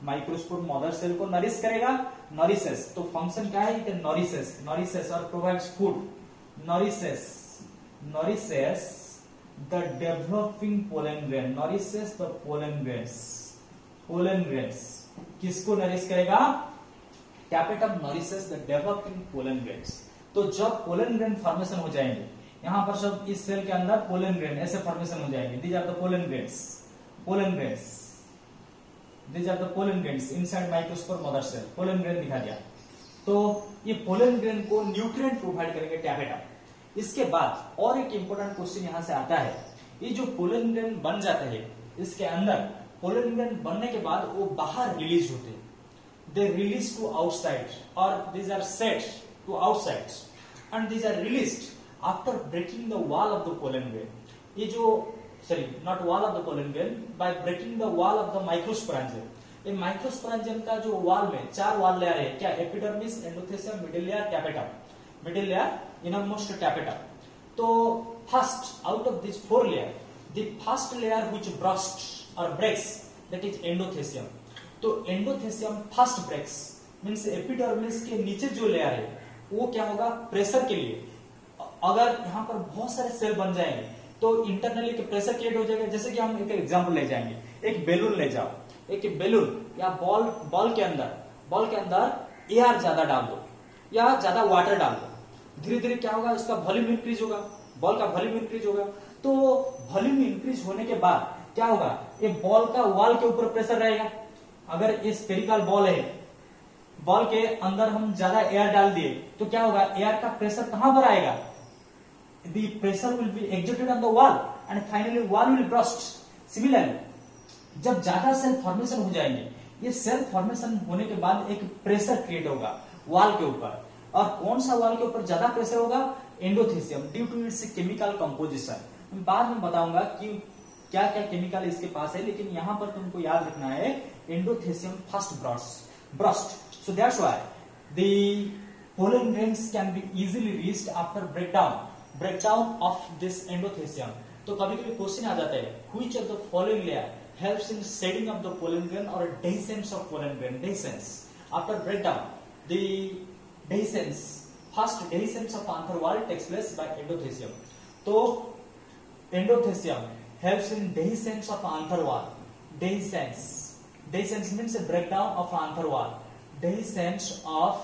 माइक्रोस्पोर मदर सेल को नरिश करेगा। nourishes, तो फंक्शन क्या है? इट nourishes और provides food. nourishes the developing pollen grain, nourishes the pollen grains। किसको नरिश करेगा? Tapetum nourishes the developing pollen grains। तो जब पोलन ग्रेन फॉर्मेशन हो जाएंगे, यहाँ पर सब इस सेल के अंदर पोलन ग्रेन ऐसे फॉर्मेशन हो जाएंगे। These are the pollen grains। These are the pollen grains inside microspore mother cell। Pollen grain दिखा दिया। तो ये पोलन ग्रेन को न्यूट्रिएंट प्रोवाइड करेंगे टैपेटम। इसके बाद और एक इंपॉर्टेंट क्वेश्चन यहाँ से आता है, ये जो पोलन ग्रेन बन जाते हैं, इसके अंदर पोलन ग्रेन बनने के बाद वो बाहर रिलीज होते हैं। They release to outside, or these are set to outside, and these are released after breaking the wall of the pollen grain. ये जो not wall of the pollen grain, by breaking the wall of the microsporangium. ये microsporangium का जो wall में 4 wall layer है, क्या? Epidermis, endothelium, middle layer, tapetum. Middle layer, innermost tapetum. तो first out of this 4 layer, the first layer which bursts or breaks, that is endothelium. तो endothelium first breaks, means epidermis के नीचे जो layer है वो क्या होगा? प्रेशर के लिए, अगर यहाँ पर बहुत सारे सेल बन जाएंगे, तो इंटरनली प्रेशर क्रिएट हो जाएगा। जैसे कि हम एक एग्जांपल ले जाएंगे, एक बैलून ले जाओ, एक बैलून या बॉल के अंदर एयर ज्यादा डाल दो या ज्यादा वाटर डाल दो, धीरे धीरे क्या होगा, उसका वॉल्यूम इंक्रीज होगा, बॉल का वॉल्यूम इंक्रीज होगा। तो वॉल्यूम इंक्रीज होने के बाद क्या होगा, ये बॉल का वॉल के ऊपर प्रेशर रहेगा। अगर ये स्फेरिकल बॉल है, बॉल के अंदर हम ज्यादा एयर डाल दिए तो क्या होगा, एयर का प्रेशर कहां पर आएगा, the pressure will be exerted on the wall and finally wall will burst. Similarly, जब ज्यादा सेल फॉर्मेशन हो जाएंगे, ये सेल फॉर्मेशन होने के बाद एक प्रेशर क्रिएट होगा वॉल के ऊपर। और कौन सा वॉल के ऊपर ज्यादा प्रेशर होगा, endothecium, due to its chemical composition. बाद में बताऊंगा कि क्या क्या केमिकल इसके पास है, लेकिन यहां पर तुमको याद रखना है endothecium first burst. So that's why the pollen grains can be easily reached after breakdown of this endothecium. तो कभी कभी क्वेश्चन आ जाता है, which of the following layer helps in shedding of the pollen grain or dehiscence of pollen grain? Dehiscence. After breakdown, the first dehiscence of anther wall takes place by endothecium. तो endothecium helps in dehiscence of anther wall. Dehiscence means a breakdown of anther wall. Dehiscence of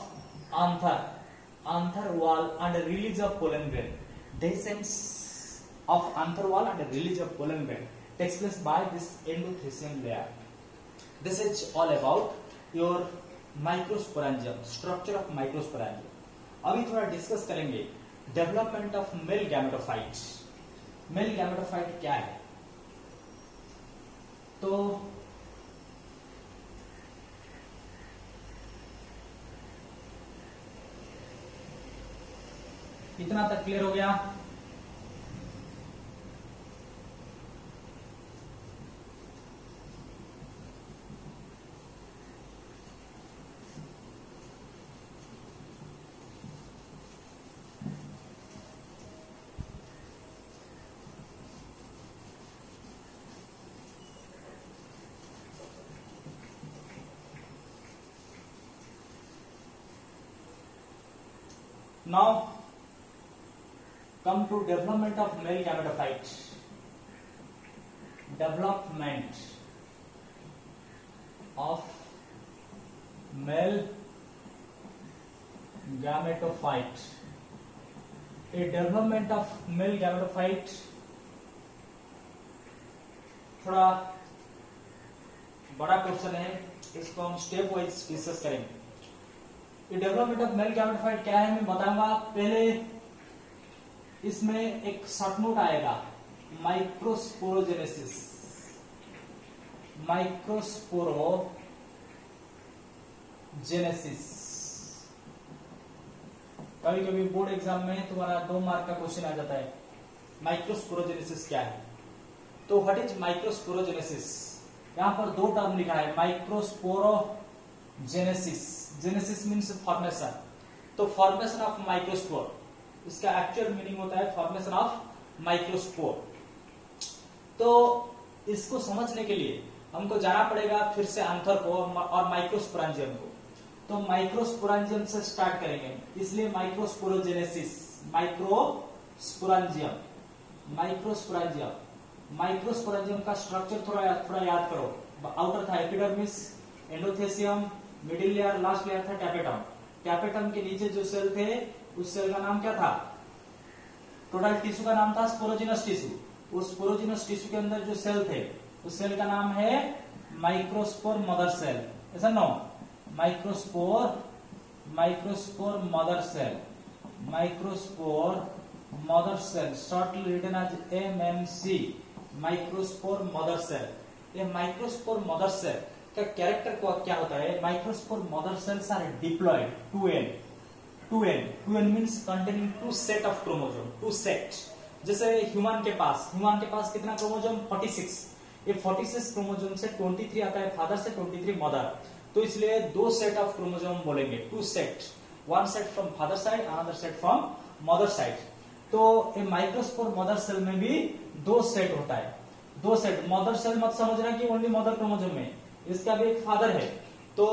anther wall and release of pollen grain. Dehiscence of anther wall and release of pollen grain takes place by this endothecium layer. This is all about your microsporangium, structure of microsporangium. अभी थोड़ा discuss करेंगे development of male gametophyte. Male gametophyte क्या है, तो इतना तक clear हो गया। Now come to development of male gametophyte. Development of male gametophyte. A development of male gametophyte थोड़ा बड़ा क्वेश्चन है, इसको हम स्टेप वाइज डिस्कस करेंगे। ये डेवलपमेंट ऑफ मेल गैमेटोफाइट क्या है मैं बताऊंगा। पहले इसमें एक शॉर्ट नोट आएगा, माइक्रोस्पोरोजेनेसिस। कभी कभी बोर्ड एग्जाम में तुम्हारा 2 मार्क का क्वेश्चन आ जाता है, माइक्रोस्पोरोजेनेसिस क्या है। तो व्हाट इज माइक्रोस्पोरोजेनेसिस, यहां पर 2 टर्म लिखा है, माइक्रोस्पोरोजेनेसिस। जेनेसिस मीन्स फॉर्मेशन, तो फॉर्मेशन ऑफ माइक्रोस्पोर, इसका एक्चुअल मीनिंग होता है फॉर्मेशन ऑफ माइक्रोस्पोर। तो इसको समझने के लिए हमको जाना पड़ेगा फिर से आंथर को और माइक्रोस्पोरेंजियम को। तो माइक्रोस्पोरेंजियम से स्टार्ट करेंगे, इसलिए माइक्रोस्पोरोजेनेसिस, माइक्रोस्पोरेंजियम का स्ट्रक्चर थोड़ा याद करो। आउटर था epidermis, endothecium, middle layer, last layer था टैपेटम। टैपेटम के नीचे जो सेल थे उस सेल का नाम क्या था, टोटल टिश्यू का नाम था स्पोरोजिनस टिश्यू। उस स्पोरोजिनस टिश्यू के अंदर जो सेल थे उस सेल का नाम है माइक्रोस्पोर मदर सेल, ऐसा नो, microspore mother cell, shortly written as MMC, microspore mother cell. ये माइक्रोस्पोर मदर सेल का कैरेक्टर को क्या होता है, microspore mother cells are diploid 2n means containing 2 set of chromosome, 2 set. जैसे ह्यूमन के पास कितना क्रोमोसोम, 46। ये 46 क्रोमोसोम से 23 आता है फादर से, 23 मदर, तो इसलिए 2 सेट ऑफ क्रोमोसोम बोलेंगे, 2 set, 1 set from father side, another set from mother side. तो ये माइक्रोस्पोर मदर सेल में भी 2 सेट होता है, 2 सेट। मदर सेल मत समझना कि ओनली मदर क्रोमोसोम में, इसका भी एक फादर है। तो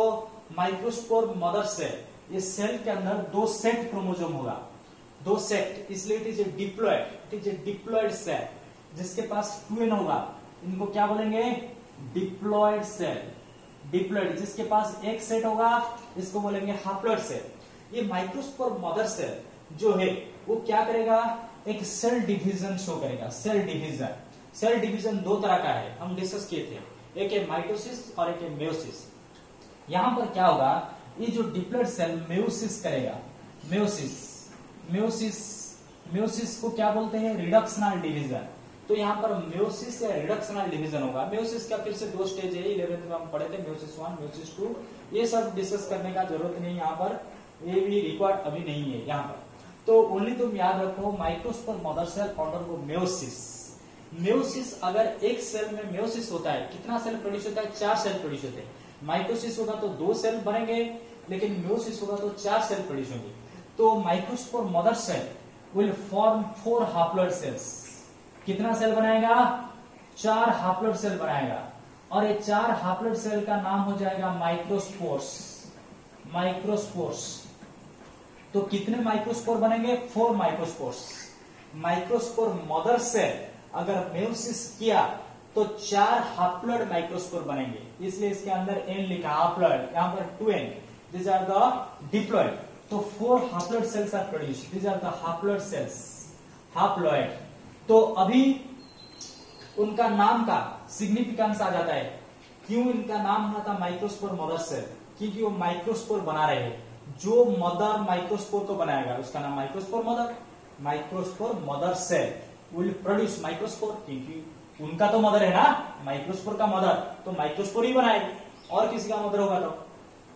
माइक्रोस्पोर मदर सेल, ये सेल के अंदर 2 सेट क्रोमोसोम होगा, 2 सेट, इसलिए it is a diploid cell. जिसके पास 2n होगा इनको क्या बोलेंगे, डिप्लॉयड सेल। डिप्लॉयड जिसके पास एक सेट होगा इसको बोलेंगे हैप्लॉयड सेल। ये माइक्रोस्पोर मदर सेल जो है वो क्या करेगा, एक सेल डिवीजन शो करेगा। सेल डिवीजन दो तरह का है, हम डिस्कस किए थे, एक है माइटोसिस और एक है मेयोसिस। यहां पर क्या होगा, ये जो डिप्लॉयड सेल मेयोसिस करेगा। मेयोसिस को क्या बोलते हैं, रिडक्शनल डिवीजन। तो यहाँ पर मेयोसिस या रिडक्शनल डिवीजन होगा। मेयोसिस का फिर से दो स्टेज है, 11th में हम पढ़े थे, मेयोसिस 1, मेयोसिस 2। ये सब डिस्कस करने का जरूरत नहीं यहाँ पर, ये भी रिकॉर्ड अभी नहीं है यहाँ पर। तो ओनली तुम याद रखो microspore mother cell undergo meiosis. Meiosis अगर एक सेल में मेयोसिस होता है, कितना सेल प्रोड्यूस होता है, 4 सेल प्रोड्यूस होते हैं। माइटोसिस होगा तो 2 सेल बनेंगे, लेकिन मेयोसिस होगा तो 4 सेल प्रोड्यूस होंगे। तो microspore mother cell will form 4 haploid cells. कितना सेल बनाएगा, 4 हैप्लॉयड सेल बनाएगा, और ये 4 हैप्लॉयड सेल का नाम हो जाएगा माइक्रोस्पोर्स। तो कितने माइक्रोस्पोर बनेंगे, 4 माइक्रोस्पोर्स। माइक्रोस्पोर मदर सेल अगर मेयोसिस किया तो 4 हैप्लॉयड माइक्रोस्पोर बनेंगे, इसलिए इसके अंदर n लिखा, हैप्लॉयड, यहाँ पर 2n, these are the diploid। तो 4 haploid cells are produced, these are the haploid cells, haploid. तो अभी उनका नाम का सिग्निफिकेंस आ जाता है, क्यों इनका नाम हुआ था माइक्रोस्पोर मदर सेल, क्योंकि वो माइक्रोस्पोर बना रहे हैं। जो मदर माइक्रोस्पोर को बनाएगा उसका नाम microspore mother cell will produce microspore, क्योंकि उनका तो मदर है ना, माइक्रोस्पोर का मदर, तो माइक्रोस्पोर ही बनाएंगे। और किसी का मदर होगा तो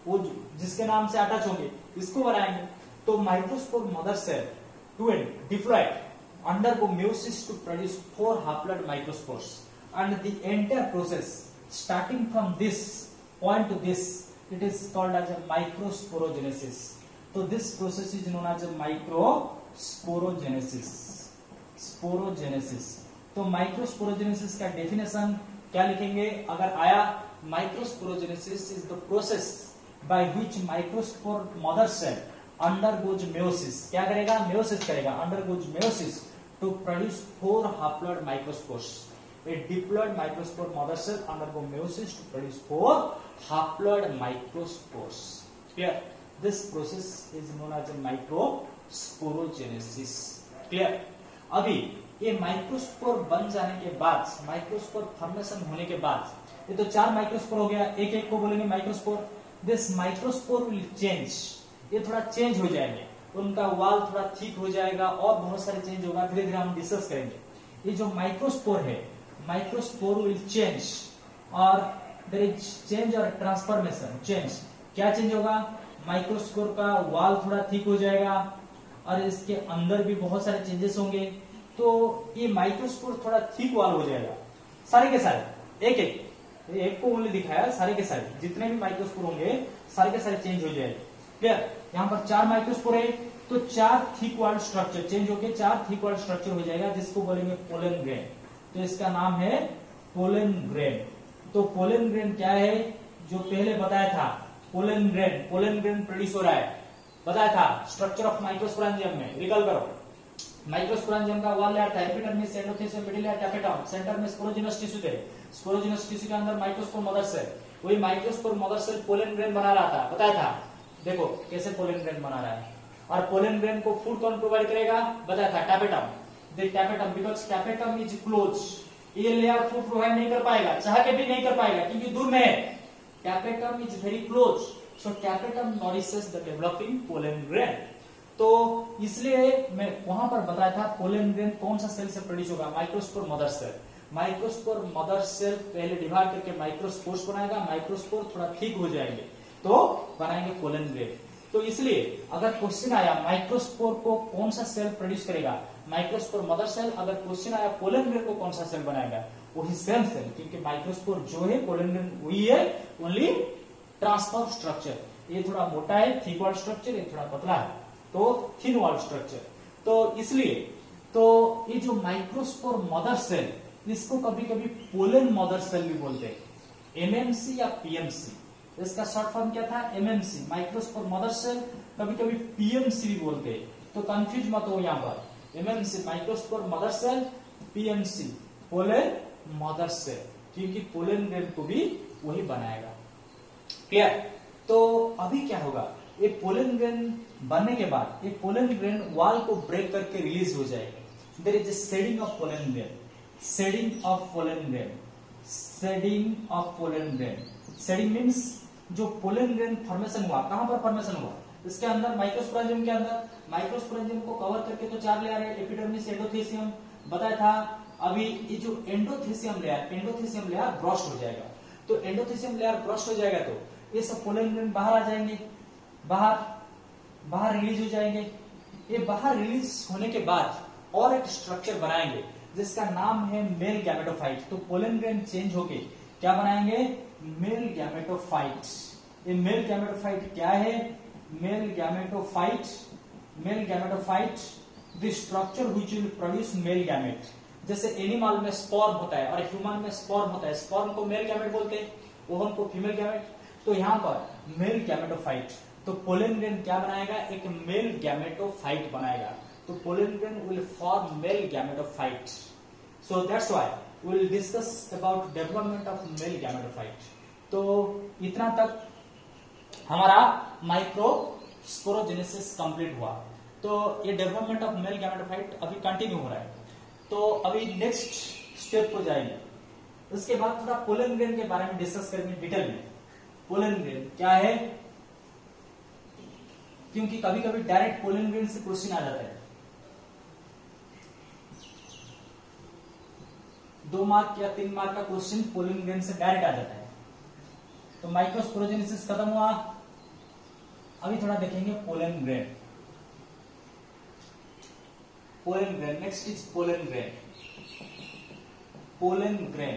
वो जिसके नाम से अटैच होंगे इसको बनाएंगे। तो microspore mother cell 2n diploid undergo meiosis to produce 4 haploid microspores, and the entire process starting from this point to this, it is called as a microsporogenesis. So this process is known as a microsporogenesis. तो microsporogenesis का definition क्या लिखेंगे, अगर आया, microsporogenesis is the process by which microspore mother cell undergoes meiosis. क्या करेगा, meiosis करेगा, undergoes meiosis to produce 4 haploid microspores. A diploid microspore mother cell undergo meiosis to produce 4 haploid microspores. Clear? This process is known as a microsporogenesis. Clear? अभी ये microspore बन जाने के बाद, microspore formation होने के बाद, ये तो 4 माइक्रोस्पोर हो गया, एक एक को बोलेंगे microspore. This microspore will change, ये थोड़ा चेंज हो जाएंगे, उनका वाल थोड़ा ठीक हो जाएगा और बहुत सारे चेंज होगा, धीरे धीरे हम डिस्कस करेंगे। ये जो माइक्रोस्पोर है, माइक्रोस्पोर विल चेंज, और देयर इज चेंज और ट्रांसफॉर्मेशन। चेंज क्या चेंज होगा, माइक्रोस्पोर का वाल थोड़ा ठीक हो जाएगा और इसके अंदर भी बहुत सारे चेंजेस होंगे। तो ये माइक्रोस्पोर थोड़ा ठीक वाल हो जाएगा, सारे के सारे, एक को ओनली दिखाया, सारे के सारे जितने भी माइक्रोस्पोर होंगे सारे के सारे चेंज हो जाएंगे। क्लियर? यहाँ पर 4 माइक्रोस्पोर है तो 4 थिक वॉल्ड स्ट्रक्चर चेंज होकर 4 थिक वॉल्ड स्ट्रक्चर हो जाएगा, जिसको बोलेंगे पोलन ग्रेन। तो इसका नाम है पोलन ग्रेन। तो पोलन ग्रेन क्या है, जो पहले बताया था, पोलन ग्रेन प्रोड्यूस हो रहा है, बताया था स्ट्रक्चर ऑफ माइक्रोस्पोरेंजियम में, रिकॉल करो। माइक्रोस्पोरेंजियम का वॉल लेयर था, epidermis, endothelium, middle layer, tapetum, centre में स्पोरोजिनस टिश्यू थे, स्पोरोजिनस टिश्यू के अंदर माइक्रोस्पोर मदर सेल, वही microspore mother cell pollen grain बना रहा था, बताया था। देखो कैसे पोलन ग्रेन बना रहा है, और पोलन ग्रेन को फूड कौन प्रोवाइड करेगा, बताया था tapetum. Tapetum because tapetum is close, ये लेयर फूड प्रोवाइड नहीं कर पाएगा, चाह के भी नहीं कर पाएगा क्योंकि दूर में है। Tapetum is very close, so tapetum nourishes the developing pollen grain. तो इसलिए मैं वहां पर बताया था पोलन ग्रेन कौन सा सेल से प्रोड्यूस होगा, microspore mother cell. Microspore mother cell पहले डिवाइड करके माइक्रोस्पोर्स बनाएगा, माइक्रोस्पोर थोड़ा ठीक हो जाएंगे तो बनाएंगे पोलन ग्रेन। तो इसलिए अगर क्वेश्चन आया माइक्रोस्पोर को कौन सा सेल प्रोड्यूस करेगा, माइक्रोस्पोर मदर सेल, अगर क्वेश्चन आया पोलन ग्रेन को कौन सा सेल बनाएगा, वही सेम सेल, क्योंकि माइक्रोस्पोर जो है पोलन ग्रेन वही है, ओनली ट्रांसफॉर्म स्ट्रक्चर। ये थोड़ा मोटा है थिक वॉल स्ट्रक्चर, ये थोड़ा पतला है तो थिन वॉल स्ट्रक्चर। तो इसलिए तो ये जो माइक्रोस्पोर मदर सेल, इसको कभी कभी पोलन मदर सेल भी बोलते हैं, एमएमसी या पीएमसी। इसका शॉर्ट फॉर्म क्या था, एमएमसी, माइक्रोस्पोर मदर सेल, कभी कभी पीएमसी भी बोलते हैं, तो कंफ्यूज मत हो यहाँ पर। MMC microspore mother cell, PMC pollen mother से, क्योंकि पोलन ग्रेन को भी वही बनाएगा। क्लियर? तो अभी क्या होगा, ये पोलन ग्रेन बनने के बाद ये पोलन ग्रेन वॉल को ब्रेक करके रिलीज हो जाएगा। There is a shedding of pollen grain, shedding of pollen grain, shedding of pollen grain. Shedding means जो पोलन ग्रेन फॉर्मेशन हुआ, कहां पर फॉर्मेशन हुआ, इसके अंदर माइक्रोस्पोरेंजियम के अंदर। माइक्रोस्पोरेंजियम को कवर करके तो 4 लेयर है, एपिडर्मिस, एंडोथेसियम बताया था। अभी ये जो एंडोथेसियम लेयर ब्रस्ट हो जाएगा, तो एंडोथेसियम लेयर ब्रस्ट हो जाएगा तो ये सब पोलन ग्रेन बाहर आ जाएंगे, बाहर रिलीज हो जाएंगे। ये बाहर रिलीज होने के बाद और एक स्ट्रक्चर बनाएंगे जिसका नाम है मेल गैमेटोफाइट। तो पोलन ग्रेन चेंज होके क्या बनाएंगे, मेल गैमेटोफाइट। ये मेल गैमेटोफाइट क्या है, male gametophyte the structure which will produce male gamete. जैसे एनिमल में स्पर्म होता है और ह्यूमन में स्पर्म होता है, स्पर्म को मेल गैमेट बोलते हैं, ओवम को फीमेल गैमेट। तो यहां पर मेल गैमेटोफाइट, तो पोलन ग्रेन क्या बनाएगा, एक मेल गैमेटोफाइट बनाएगा। तो pollen grain will form male gametophyte. So that's why we will discuss about development of male gametophyte. तो इतना तक हमारा माइक्रोस्पोरोजेनेसिस कंप्लीट हुआ। तो ये डेवलपमेंट ऑफ मेल गैमेटोफाइट अभी कंटिन्यू हो रहा है। तो अभी नेक्स्ट स्टेप को जाएंगे, उसके बाद थोड़ा पोलन ग्रेन के बारे में डिस्कस करेंगे डिटेल में। पोलन ग्रेन क्या है, क्योंकि कभी कभी डायरेक्ट पोलन ग्रेन से क्वेश्चन आ जाता है, 2 मार्क या 3 मार्क का क्वेश्चन पोलन ग्रेन से डायरेक्ट आ जाता है। तो माइक्रोस्पोरोजेनेसिस खत्म हुआ, अभी थोड़ा देखेंगे pollen grain. Pollen grain, next is pollen grain. Pollen grain,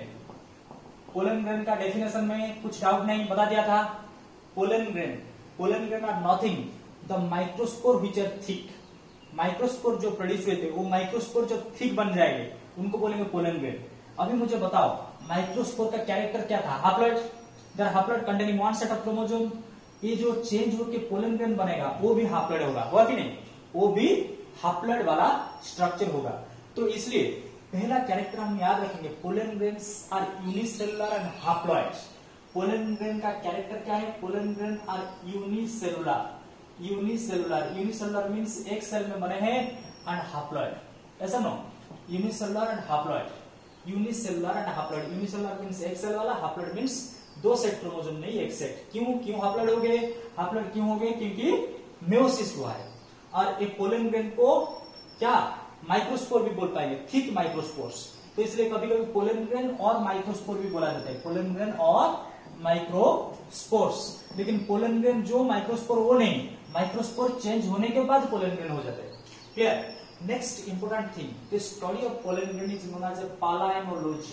pollen grain का डेफिनेशन में कुछ डाउट नहीं, बता दिया था। Pollen grain are nothing the microspore which are thick. Microspore जो प्रोड्यूस हुए थे वो माइक्रोस्पोर जब थिक बन जाएंगे उनको बोलेंगे पोलन ग्रेन। अभी मुझे बताओ माइक्रोस्पोर का कैरेक्टर क्या था, haploid. There haploid containing one set of chromosome. ये जो चेंज होकर पोलन ग्रेन बनेगा वो भी हैप्लॉइड होगा कि नहीं, वो भी हैप्लॉइड वाला स्ट्रक्चर होगा। तो इसलिए पहला कैरेक्टर हम याद रखेंगे, pollen grains are unicellular and haploid. Pollen grain का कैरेक्टर क्या है, pollen grain are unicellular. Unicellular means एक सेल में बने हैं एंड हैप्लॉइड, ऐसा no, unicellular and haploid. Unicellular means एक सेल वाला, हैप्लॉइड मींस 2 सेट क्रोमोसोम नहीं एक सेट। क्यों हैप्लॉइड हो गए, हैप्लॉइड क्यों हो गए, क्योंकि मेयोसिस हुआ है। और एक पोलन ग्रेन को क्या माइक्रोस्पोर भी बोल पाएंगे, थिक माइक्रोस्पोर्स। तो इसलिए कभी कभी पोलन ग्रेन और माइक्रोस्पोर भी बोला जाता है, पोलन ग्रेन और माइक्रोस्पोर्स। लेकिन पोलन ग्रेन जो माइक्रोस्पोर वो नहीं, माइक्रोस्पोर चेंज होने के बाद पोलन ग्रेन हो जाता है। Clear? Next important thing, the study of pollen grain is known as palynology.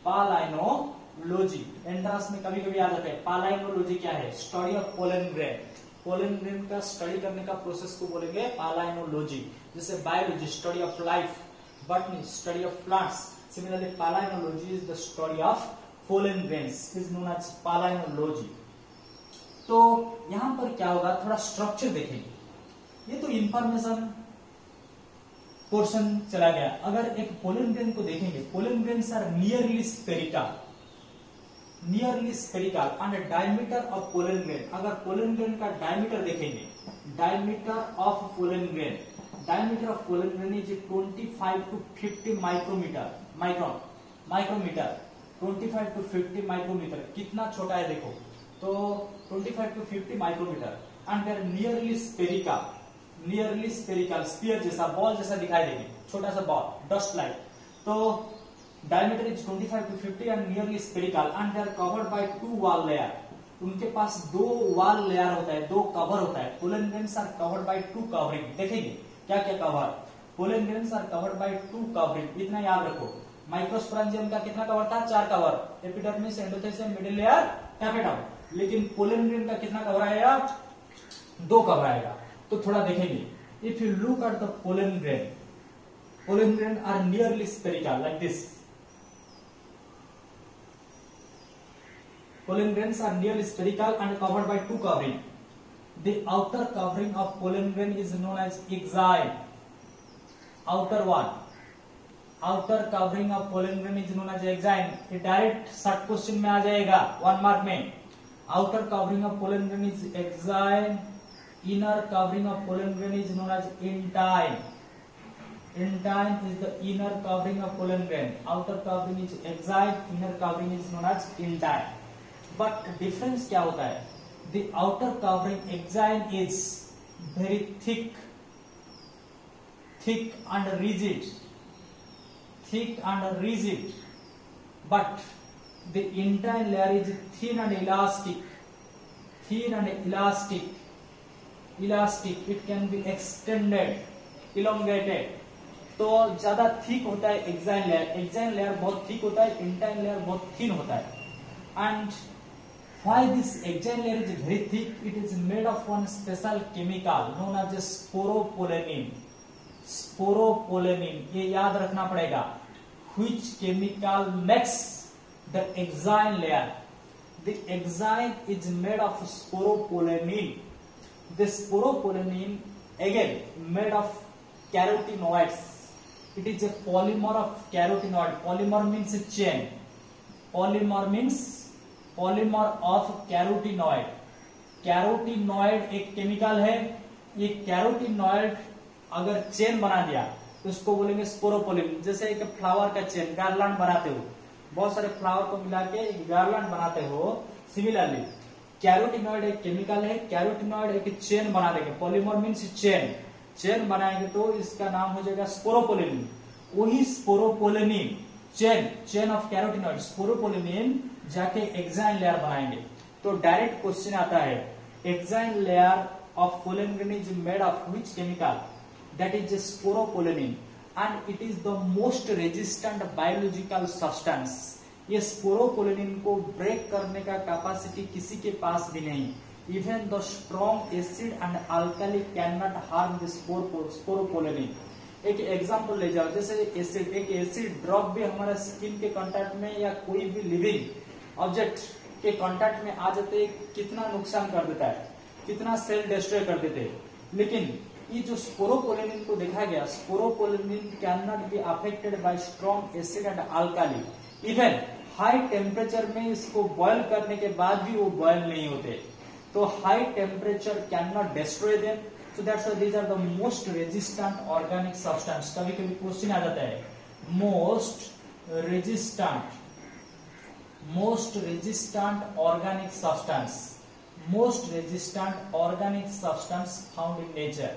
Palynology entrance में कभी कभी आ जाता है। पालाइनोलॉजी क्या है, study of pollen grain. Pollen grain का स्टडी करने का प्रोसेस को बोलेंगे पालाइनोलॉजी। जैसे biology study of life, botany study of plants. Similarly palynology is the study of pollen grains, is known as palynology. तो यहां पर क्या होगा, थोड़ा स्ट्रक्चर देखेंगे। ये तो इंफॉर्मेशन पोर्शन चला गया। अगर एक पोलन ग्रेन को देखेंगे, pollen grains are nearly spherical and diameter of pollen grain. अगर पोलन ग्रेन का डायमीटर देखेंगे, diameter of pollen grain is 25 to 50 micrometer 25 to 50 micrometer. कितना छोटा है देखो, तो 25 to 50 micrometer. And they are nearly spherical, sphere जैसा, बॉल जैसा दिखाई देंगे, छोटा सा बॉल, डस्ट लाइक। तो diameter is 25 to 50 and nearly spherical and they are covered by 2 wall layer। उनके पास 2 wall layer होता है, 2 कवर होता है। Pollen grains are covered by 2 covering. देखेंगे क्या क्या cover, pollen grains are covered by 2 covering. इतना याद रखो। माइक्रोस्पोरेंजियम का कितना कवर था, 4 cover, epidermis, endothelium, middle layer, tapetum. लेकिन पोलन ग्रेन का कितना कवर आएगा, 2 कवर आएगा। तो थोड़ा देखेंगे, if you look at the pollen grain are nearly spherical like this. Pollen grains are nearly spherical and covered by 2 covering. The outer covering of pollen grain is known as exile. Outer one, outer covering of pollen grain is known as exine. ये direct short question में आ जाएगा 1 mark में। Outer covering of pollen grain is exine, inner covering of pollen grain is known as intine. Intine is the inner covering of pollen grain. Outer covering is exine, inner covering is known as intine. But difference क्या होता है? The outer covering exine is very thick and rigid, but the intine layer is thin and elastic. It can be extended, elongated. तो ज्यादा thick होता है exine layer बहुत thick होता है, इंटाइन लेयर बहुत थिन होता है। And why this exine layer is very thick? It is made of one special chemical known as sporopollenin. ये याद रखना पड़ेगा। Which chemical makes the exine layer? The exine is made of sporopollenin. The sporopollenin again made of carotenoids. It is a polymer of carotenoid. Polymer means chain. Polymer means polymer of carotenoid. Carotenoid एक chemical है। ये carotenoid अगर chain बना दिया तो इसको बोलेंगे sporopollenin. जैसे एक फ्लावर का चेन, गार्लैंड बनाते हो, बहुत सारे फ्लावर को मिला के एक गार्लैंड बनाते हो, सिमिलरली कैरोटिनॉइड एक केमिकल है। कैरोटिनॉइड एक चेन बना देंगे। पॉलीमर मीन्स चेन बनाएंगे तो इसका नाम हो जाएगा स्पोरोपोलेनिन। वही sporopollenin chain of carotenoid, sporopollenin जाके एक्साइन लेयर बनाएंगे। तो डायरेक्ट क्वेश्चन आता है, exine layer of pollen grain is made of which chemical? That is sporopollenin and it is the most resistant biological substance. ये sporopollenin को break करने का capacity किसी के पास भी नहीं। Even the strong acid and alkali cannot harm the sporopollenin. एक example ले जाओ, जैसे एक एसिड ड्रॉप भी हमारा स्किन के कांटेक्ट में या कोई भी लिविंग ऑब्जेक्ट के कांटेक्ट में आ जाते कितना नुकसान कर देता है, कितना सेल डिस्ट्रॉय कर देते हैं। लेकिन ये जो स्पोरोपोलेनिन को देखा गया, sporopollenin can not be affected by strong acid and alkali. Even high temperature में इसको बॉयल करने के बाद भी वो बॉयल नहीं होते। तो high temperature can not destroy them, so that's why these are the most resistant organic substance. कभी कभी क्वेश्चन आ जाता है, most resistant organic substance found in nature.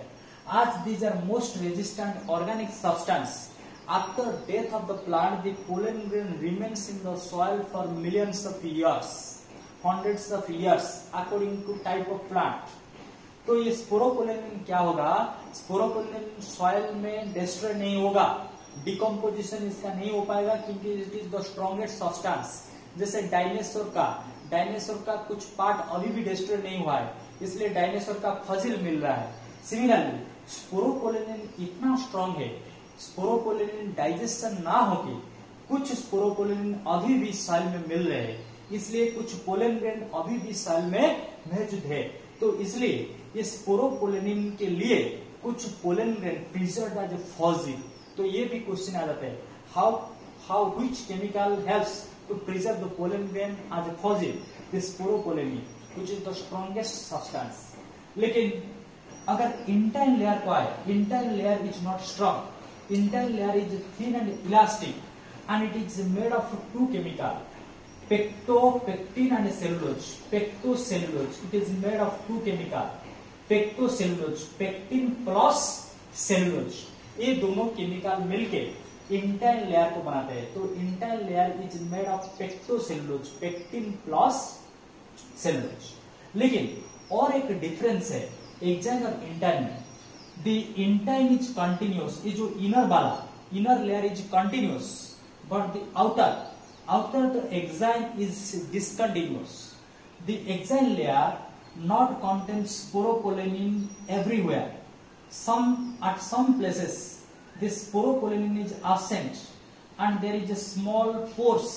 आज these are most resistant organic substance. After death of the plant the pollen grain remains in the soil for millions of years, hundreds of years according to type of plant। तो ये sporopollenin क्या होगा? Sporopollenin soil में destroy नहीं होगा, decomposition इसका नहीं हो पाएगा क्योंकि it is the strongest substance. जैसे डायनासोर का कुछ पार्ट अभी भी डिस्ट्रॉय नहीं हुआ है, इसलिए डायनासोर का फसिल मिल रहा है। सिमिलरली स्पोरोपोलेनिन इतना स्ट्रॉन्ग है, स्पोरोपोलेनिन डाइजेशन ना होके कुछ स्पोरोपोलेनिन अभी भी सॉइल में मिल रहे हैं, इसलिए कुछ पोलन ग्रेन अभी भी सॉइल में मौजूद है। तो इसलिए ये स्पोरोपोलेनिन के लिए कुछ pollen grain preserved as fossil. तो ये भी क्वेश्चन आ जाता है, how which chemical helps to preserve the pollen grain as fossil? The sporopollenin which is the strongest substance. लेकिन अगर इंटाइन लेयर को आए, intine layer is not strong, intine layer is thin and elastic and it is made of two chemical, pectin and cellulose. Pectocellulose, it is made of two chemical, pectocellulose, pectin plus cellulose। ये दोनों chemical मिलके intine layer को बनाते हैं। तो intine layer is made of pectocellulose, pectin plus cellulose. लेकिन और एक डिफरेंस है एक्साइन और इंटाइन में। द इंटाइन इज कंटिन्यूअस, ये जो inner layer is continuous, but the outer the exine is discontinuous. The exine layer not contains sporopollenin everywhere. At some places this sporopollenin is absent and there is a small pores,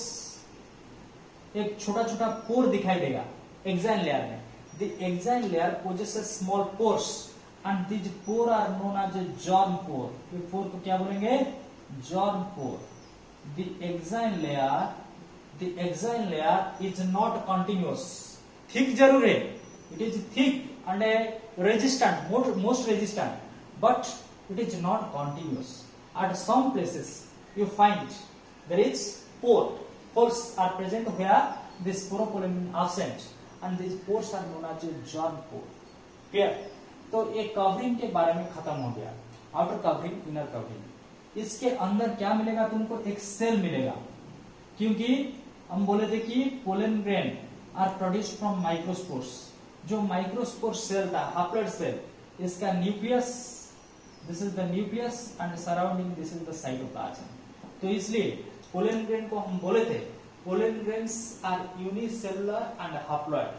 एक छोटा छोटा पोर दिखाई देगा exine layer में। The exine layer possesses small pores and these pores are known as a germ pore। ये pore को क्या बोलेंगे? germ pore. The exine layer is not continuous. Thick जरूर है, it is thick and resistant, most resistant, but it is not continuous. At some places you find there is pore. Pores are present where this sporopollen is absent, and these pores are known as germ pore. Clear? तो ये covering के बारे में खत्म हो गया, outer covering, inner covering. इसके अंदर क्या मिलेगा तुमको? एक सेल मिलेगा, क्योंकि हम बोले थे कि pollen grain are produced from microspores. जो माइक्रोस्पोर सेल था, हाप्लॉइड सेल, इसका nucleus, this is the nucleus and surrounding this is the cytoplasm. तो इसलिए पोलन ग्रेन को हम बोले थे pollen grains are unicellular and haploid.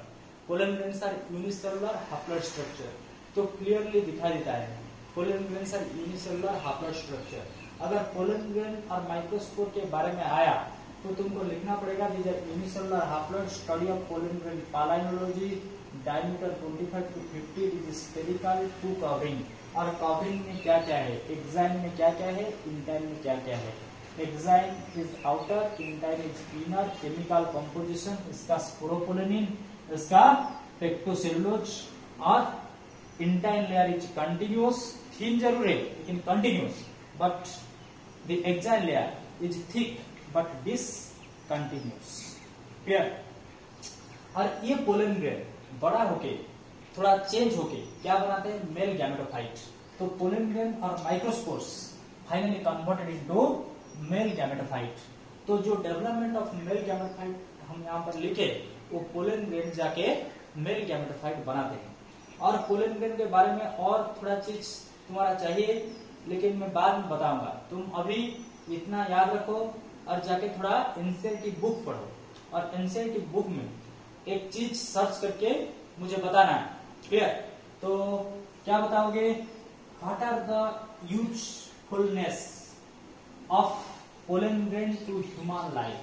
Pollen grains are unicellular haploid structure, तो क्लियरली दिखाई देता है pollen grains are unicellular haploid structure. अगर पोलन ग्रेन और माइक्रोस्पोर के बारे में आया तो तुमको लिखना पड़ेगा these are unicellular haploid, study of pollen grain, palynology, diameter 25 to 50, it is spherical two covering. और कवरिंग में क्या क्या है, एक्साइन में क्या क्या है, इंटाइन में क्या क्या है। Exine is outer, intine is inner. Chemical composition इसका स्पोरोपोलेनिन, इसका पेक्टोसेलुलोज। और intine layer is continuous, thin जरूर है लेकिन continuous, but the exine layer is thick but discontinuous. Clear? और ये पोलन ग्रेन बड़ा होके, थोड़ा चेंज होके क्या बनाते हैं? Mail gametophyte. तो पोलन ग्रेन और microspores finally converted into mail gametophyte. तो जो डेवलपमेंट ऑफ मेल गैमेटोफाइट हम यहाँ पर लिखे, वो पोलन ग्रेन जाके मेल गैमेटोफाइट बनाते हैं। और पोलन ग्रेन के बारे में और थोड़ा चीज तुम्हारा चाहिए, लेकिन मैं बाद में बताऊंगा। तुम अभी इतना याद रखो और जाके थोड़ा एनसीईआरटी बुक पढ़ो, और एनसीईआरटी बुक में एक चीज सर्च करके मुझे बताना है। क्लियर? तो क्या बताओगे? What are the usefulness of pollen grain to human life?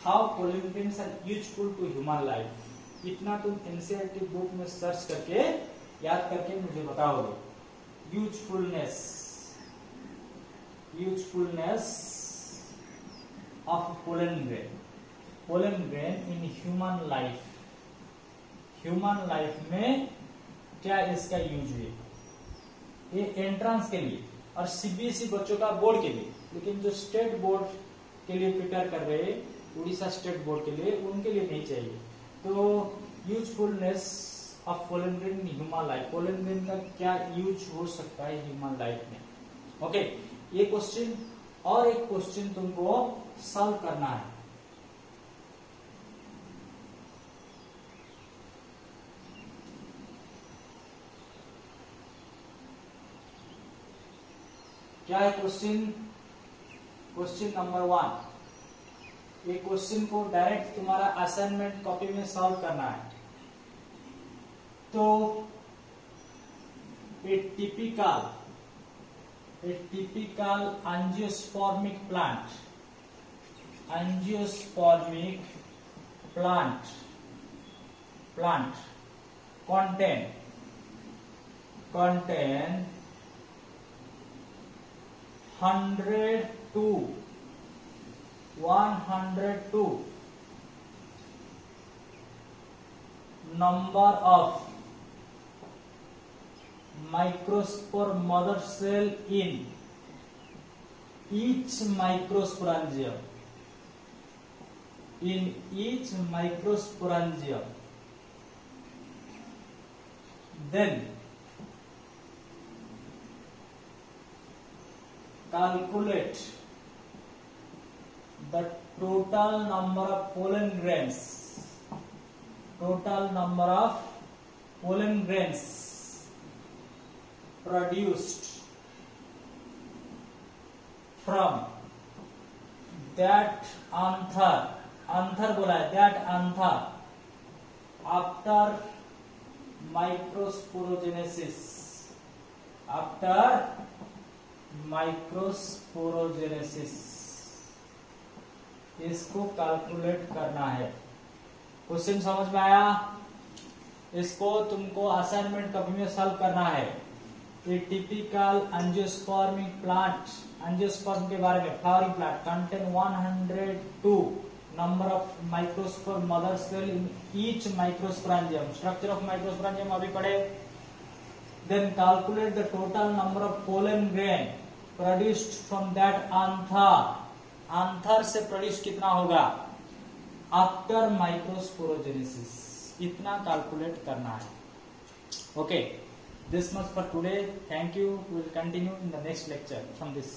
How pollen grains are useful to human life? इतना तुम एनसीईआरटी बुक में सर्च करके याद करके मुझे बताओगे। Usefulness of pollen grain in human life. Human life में क्या इसका यूज है? ये एंट्रेंस के लिए और सीबीएसई बच्चों का बोर्ड के लिए, लेकिन जो स्टेट बोर्ड के लिए प्रिपेयर कर रहे हैं, उड़ीसा स्टेट बोर्ड के लिए, उनके लिए नहीं चाहिए। तो usefulness of pollen grain in human life, pollen grain का क्या यूज हो सकता है ह्यूमन लाइफ में? ओके, ये क्वेश्चन और एक क्वेश्चन तुमको सॉल्व करना है। क्या है क्वेश्चन? Question number 1। ये क्वेश्चन को डायरेक्ट तुम्हारा असाइनमेंट कॉपी में सॉल्व करना है। तो ए typical angiospermic plant contain 100 to 102 number of microspore mother cell in each microsporangium. Then calculate the total number of pollen grains produced from that anther बोला है, that anther after microsporogenesis. इसको calculate करना है। Question समझ में आया? इसको तुमको असाइनमेंट कॉपी में सॉल्व करना है। A typical angiospermic plant, angiosperm के बारे में, flowering plant contain 102 number of microspore mother cell in each microsporangium. Structure of microsporangium अभी पढ़े। Then calculate the total number of pollen grain produced from that anther. Anther से produce कितना होगा after microsporogenesis, इतना calculate करना है। Okay, this much for today. Thank you. We will continue in the next lecture from this.